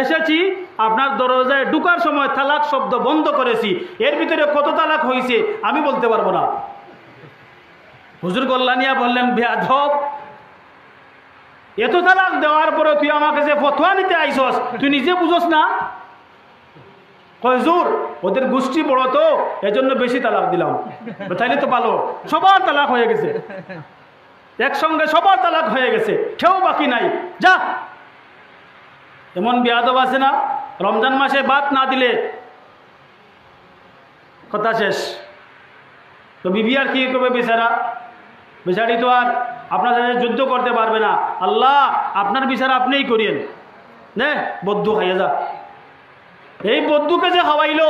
এসেছি, আপনার দরওয়াজায় ঢুকার সময় তালাক শব্দ বন্ধ করেছি। এর ভিতরে কত তালাক হয়েছে আমি বলতে পারবো না। হুজুর কল্যাণিয়া বললেন, বেয়াদব, এত তালাক দেওয়ার পরে তুই আমার কাছে ফতোয়া নিতে আইসস, তুই নিজে বুঝোস না? হুজুর, ওদের গোষ্ঠী বড় তো এজন্য বেশি তালাক দিলাম। তাইলে তো ভালো, সবার তালাক হয়ে গেছে, একসঙ্গে সবার তালাক হয়ে গেছে, কেউ বাকি নাই, যা। এমন বেয়াদব আছে না, রমজান মাসে বাদ না দিলে কথা শেষ। তো বিবি আর কি করবে বেচারা? বেচারি তো আর আপনার সাথে যুদ্ধ করতে পারবে না। আল্লাহ আপনার বিচার আপনিই করিয়েন, নে বদ্ধু খাইয়ে যা। এই বদ্ধুকে যে খাওয়াইলো,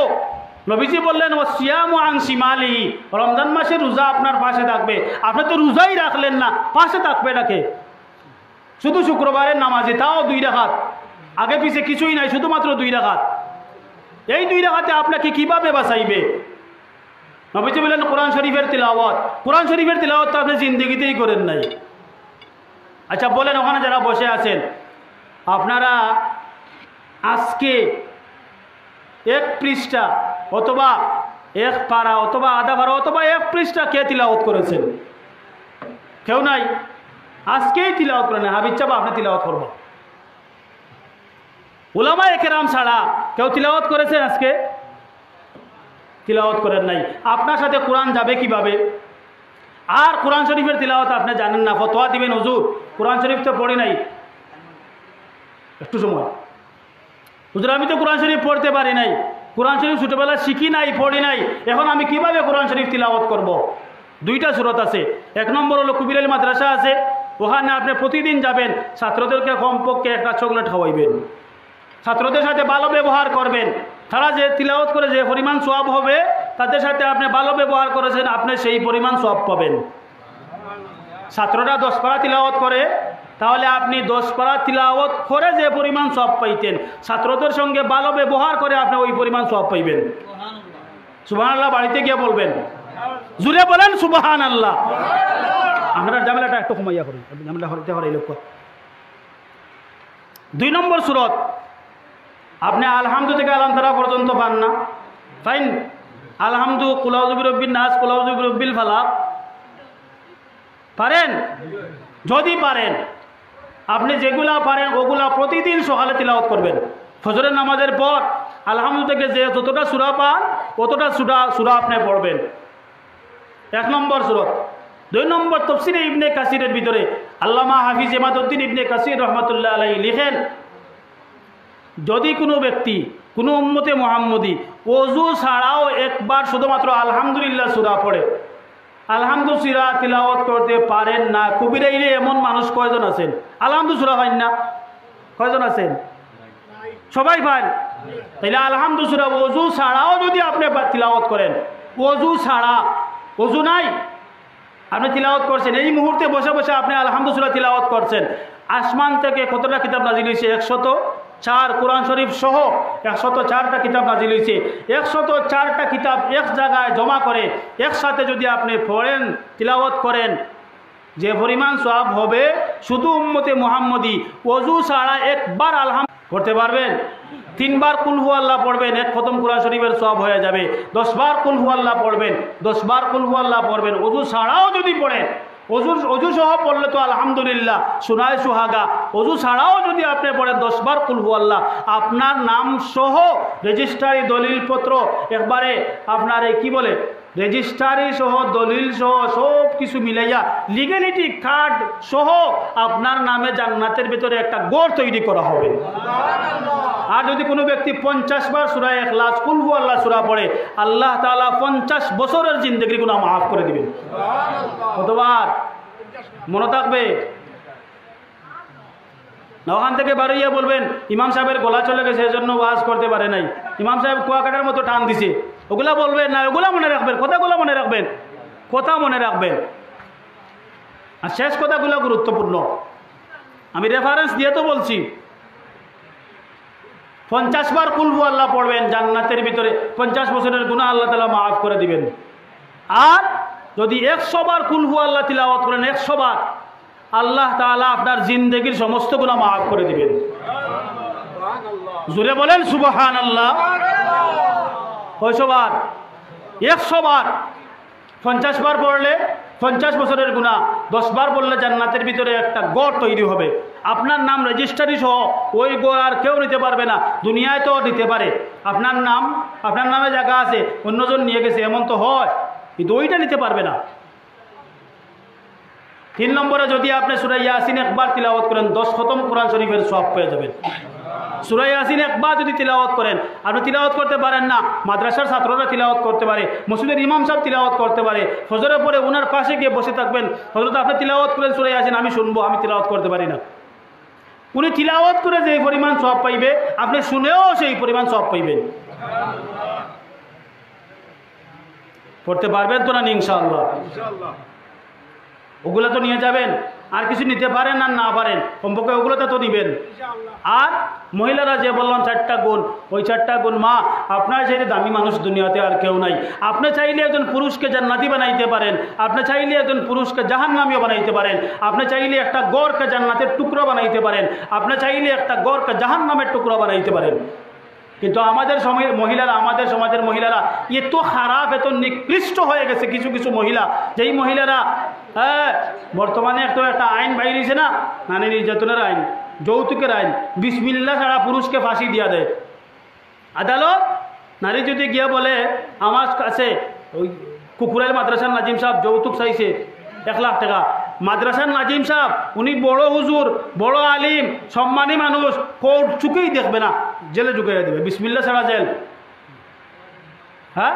নবীজি বললেন, ও সিয়ামু আন শিমালিহি, রমজান মাসে রোজা আপনার পাশে থাকবে। আপনি তো রোজাই রাখলেন না, পাশে থাকবে নাকি? শুধু শুক্রবারের নামাজে, তাও 2 রাকাত, আগে পিছে কিছুই নাই, শুধুমাত্র 2 রাকাত। এই 2 রাকাতে আপনাকে কিভাবে বাঁচাইবে? নবীজি বললেন, কোরআন শরীফের তিলাওয়াত। কোরআন শরীফের তিলাওয়াত তো আপনি জিন্দগিতেই করেন নাই। আচ্ছা বলেন, ওখানে যারা বসে আছেন, আপনারা আজকে 1 পৃষ্ঠা অথবা 1 পারা অথবা আধা পারা অথবা 1 পৃষ্ঠা কে তিলাওয়াত করেছেন? কেউ নাই। আজকেই তিলাওয়াত করেন, হাবিজ চাবা আপনি তিলাওয়াত করবো। উলামায়ে কেরাম ছাড়া কেউ তিলাওয়াত করেছেন আজকে? তিলাওয়াত করেন নাই। আপনার সাথে কোরআন যাবে কিভাবে? আর কোরআন শরীফের তিলাওয়াত আপনি জানেন না, ফতোয়া দিবেন, হুজুর কোরআন শরীফ তো পড়ি নাই। একটু সময়, হুজুর আমি তো কোরআন শরীফ পড়তে পারি নাই, কোরআন শরীফ ছোটবেলা শিখি নাই, পড়ি নাই, এখন আমি কিভাবে কোরআন শরীফ তিলাওয়াত করব? 2টা সূরত আছে। 1 নম্বর হলো কুবির আলী মাদ্রাসা আছে, ওখানে আপনি প্রতিদিন যাবেন, ছাত্রদেরকে কমপক্ষে একটা চকলেট খাওয়াইবেন, ছাত্রদের সাথে ভালো ব্যবহার করবেন। তারা যে তিলাওয়াত করে যে পরিমাণ সওয়াব হবে, তাদের সাথে আপনি ভালো ব্যবহার করেছেন, আপনি সেই পরিমাণ সওয়াব পাবেন। ছাত্ররা 10 পারা তিলাওয়াত করে, তাহলে আপনি 10 পারা তিলাওয়াত করে যে পরিমাণ সওয়াব পাইতেন, ছাত্রদের সঙ্গে ভালো ব্যবহার করে আপনি ওই পরিমাণ সওয়াব পাইবেন। সুবহানাল্লাহ বাড়িতে গিয়ে বলবেন, জুড়ে বলেন সুবহানাল্লাহ। আমরা ঝামেলাটা একটু কমাইয়া করি, ঝামেলা হইতে পারে। 2 নম্বর সূরত আপনি আলহামদু থেকে আলাম তারা পর্যন্ত পান না, ফাইন। আলহামদু, কুল আউযু বিরাব্বিন নাস, কুল আউযু বিরাব্বিল ফালাক পারেন? যদি পারেন, আপনি যেগুলা পারেন ওগুলা প্রতিদিন সকালে তিলাওয়াত করবেন। ফজরের নামাজের পর আলহামদু থেকে যে যতটা সূরা পান অতটা সূরা আপনি পড়বেন। 1 নম্বর সূরত। 2 নম্বর তাফসীরে ইবনে কাসিরের ভিতরে আল্লামা হাফিজ ইমাদউদ্দিন ইবনে কাসির রহমাতুল্লাহ আলাইহি লিখেন, যদি কোনো ব্যক্তি, কোনো উম্মতে মুহাম্মদী ওযু ছাড়াও একবার শুধুমাত্র আলহামদুলিল্লাহ সূরা পড়ে, আলহামদু সূরা তিলাওয়াত করতে পারেন না, কবিরাইলে এমন মানুষ কয়জন আছেন? আলহামদু সূরা পারেন না, কয়জন আছেন? সবাই পান। তাইলে আলহামদু সূরা ওযু ছাড়াও যদি আপনি তিলাওয়াত করেন, ওযু ছাড়া, ওযু নাই, আপনি তিলাওয়াত করছেন, এই মুহূর্তে বসে বসে আপনি আলহামদু সূরা তিলাওয়াত করছেন, আসমান থেকে কতটা কিতাব নাজিল হয়েছে? 104। কোরআন শরীফ সহ 104টা কিতাব নাজিল হয়েছে। 104টা কিতাব এক জায়গায় জমা করে একসাথে যদি আপনি পড়েন, তিলাওয়াত করেন, যে পরিমাণ সওয়াব হবে, শুধু উম্মতে মুহাম্মদী ওযু ছাড়া একবার আলহামদুলিল্লাহ পড়তে পারবেন? 3 বার কুল হু আল্লাহ পড়বেন, 1 খতম কুরআন শরীফের সওয়াব হয়ে যাবে। 10 বার কুল হু আল্লাহ পড়বেন, 10 বার কুল হু আল্লাহ পড়বেন। ওযু ছাড়াও যদি পড়েন, অজু সহ পড়লে তো আলহামদুলিল্লাহ, সুনায় সুহাগা। অজু ছাড়াও যদি আপনি পড়েন 10 বার কুল হু আল্লাহ, আপনার নাম সহ রেজিস্ট্রারি দলিলপত্র একবারে আপনার এই কি বলে রেজিস্ট্রারি সহ দলিল সহ সব কিছু মিলাইয়া লিগ্যালিটি কার্ড সহ আপনার নামে জান্নাতের ভিতরে একটা গড় তৈরি করা হবে। আর যদি কোনো ব্যক্তি 50 বার সূরা ইখলাস কুল হু আল্লাহ সূরা পড়ে, আল্লাহ তাআলা 50 বছরের জিন্দেগির গুনাহ মাফ করে দিবেন। কতবার? মনে থাকবে না। ওখান থেকে বাড়িয়ে বলবেন ইমাম সাহেবের গলা চলে গেছে, এজন্য ওয়াজ করতে পারে নাই, ইমাম সাহেব কুয়াকাটার মতো টান দিছে, ওগুলা বলবেন না। ওগুলা মনে রাখবেন, কথাগুলো মনে রাখবেন, কথা মনে রাখবেন। আর শেষ কথাগুলো গুরুত্বপূর্ণ, আমি রেফারেন্স দিয়ে তো বলছি। 50 বার কুল হু আল্লাহ পড়বেন, জান্নাতের ভিতরে 50 বছরের গুনাহ আল্লাহ তাআলা মাফ করে দিবেন। আর যদি 100 বার কুল হু আল্লাহ তিলাওয়াত করেন, 100 বার, আল্লাহ তাআলা আপনার জিন্দেগির সমস্ত গুনাহ মাফ করে দিবেন। জোরে বলেন সুবহানাল্লাহ। 100 বার, 100 বার। 50 বার পড়লে 50 বছরের গুনাহ, 10 বার পড়লে জান্নাতের ভিতরে একটা গড় তৈরি হবে। আপনার নাম রেজিস্ট্রারি সহ ওই গড় আর কেউ নিতে পারবে না। দুনিয়ায় তো নিতে পারে, আপনার নাম, আপনার নামে জায়গা আছে, অন্যজন নিয়ে গেছে, এমন তো হয়, কিন্তু ওইটা নিতে পারবে না। 3 নম্বরে যদি আপনি সূরা ইয়াসিন একবার তিলাওয়াত করেন, 10 খতম কোরআন শরীফের সওয়াব পেয়ে যাবেন। সূরা ইয়াসিন একবার যদি তিলাওয়াত করেন, আপনি তিলাওয়াত করতে পারেন না, মাদ্রাসার ছাত্ররা তিলাওয়াত করতে পারে, মসজিদের ইমাম সাহেব তিলাওয়াত করতে পারে, ফজরের পরে ওনার পাশে গিয়ে বসে থাকবেন, হযরত আপনি তিলাওয়াত করেন সূরা ইয়াসিন, আমি শুনবো, আমি তিলাওয়াত করতে পারি না। উনি তিলাওয়াত করে যে পরিমাণ সওয়াব পাইবে, আপনি শুনেও সেই পরিমাণ সওয়াব পাইবেন। পড়তে পারবেন তো না ইনশাআল্লাহ? ওগুলো তো নিয়ে যাবেন। আর কিছু নিতে পারেন আর না পারেন, কমপক্ষে ওগুলোতে তো নিবেন। আর মহিলারা যে বললাম 4টা গুণ, ওই 4টা গুণ মা আপনার চাইলে দামি মানুষ দুনিয়াতে আর কেউ নাই। আপনি চাইলে একজন পুরুষকে জান্নাতি বানাইতে পারেন, আপনি চাইলে একজন পুরুষকে জাহান্নামীও বানাইতে পারেন, আপনি চাইলে একটা গড়কে জান্নাতের টুকরো বানাইতে পারেন, আপনি চাইলে একটা গড়কে জাহান্নামের টুকরো বানাইতে পারেন। কিন্তু আমাদের মহিলারা, আমাদের সমাজের মহিলারা এত খারাপ, এত নিকৃষ্ট হয়ে গেছে কিছু কিছু মহিলা, যেই মহিলারা বর্তমানে একটা আইন বাইরেছে না, নারী নির্যাতনের আইন, যৌতুকের আইন, বিসমিল্লাহ ছাড়া পুরুষকে ফাঁসি দিয়া দেয় আদালত। নারী যদি গিয়ে বলে আমার কাছে ওই কুকুরের মাদ্রাসার নাজিম সাহেব যৌতুক চাইছে 1 লাখ টাকা, মাদ্রাসার নাজিম সাহেব উনি বড় হুজুর, বড় আলিম, সম্মানী মানুষ, কোর্ট চুকেই দেখবে না, জেলে ঢুকিয়ে দেবে, বিসমিল্লাহ ছাড়া জেল। হ্যাঁ,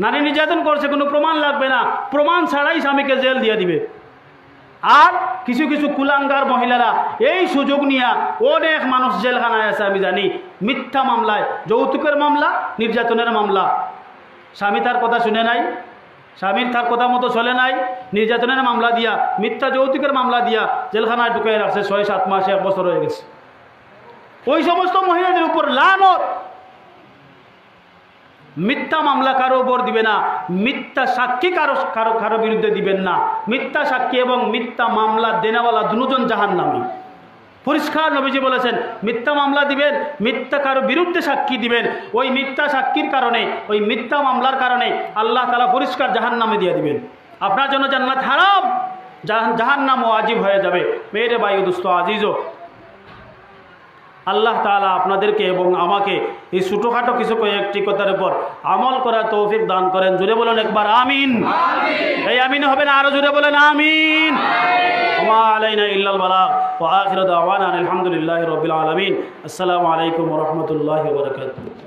নারী নির্যাতন করছে, কোনো প্রমাণ লাগবে না, প্রমাণ ছাড়াই স্বামীকে জেল দিয়ে দিবে। আর কিছু কিছু কুলাঙ্গার মহিলারা এই সুযোগ নিয়ে অনেক মানুষ জেলখানায় আছে আমি জানি, মিথ্যা মামলায়, যৌতুকের মামলা, নির্যাতনের মামলা। স্বামী তার কথা শুনে নাই, স্বামীর তার কথা মতো চলে নাই, নির্যাতনের মামলা দিয়া, মিথ্যা যৌতুকের মামলা দিয়া জেলখানায় ঢুকিয়ে রাখছে 6-7 মাস, 1 বছর হয়ে গেছে। ওই সমস্ত মহিলাদের উপর লানত। মিথ্যা মামলা কারো উপর দিবে না, মিথ্যা সাক্ষী কারো বিরুদ্ধে দিবেন না। মিথ্যা সাক্ষী এবং মিথ্যা মামলা দেনাওয়ালা দুজন জাহান্নামী। পরিষ্কার নবীজি বলেছেন, মিথ্যা মামলা দিবেন, মিথ্যা কারো বিরুদ্ধে সাক্ষী দিবেন, ওই মিথ্যা সাক্ষীর কারণে, ওই মিথ্যা মামলার কারণে আল্লাহ তাআলা পরিষ্কার জাহান্নামে দিয়ে দিবেন। আপনার জন্য জান্নাত হারাম, জাহান্নাম ওয়াজিব হয়ে যাবে। মেরে ভাই দোস্ত আজিজও, আল্লাহ তাআলা আপনাদেরকে এবং আমাকে এই ছোটোখাটো কিছু কয়েকটি কথার উপর আমল করার তৌফিক দান করেন। জোরে বলেন একবার আমিন। এই আমিন হবে না, আরো জোরে বলেন আমিন। ওয়া আলাইনা ইল্লাল বালাগ ওয়া আখিরু দাওয়ানা আলহামদুলিল্লাহি রাব্বিল আলামিন। আসসালামু আলাইকুম ওয়া রাহমাতুল্লাহি ওয়া বারাকাতুহু।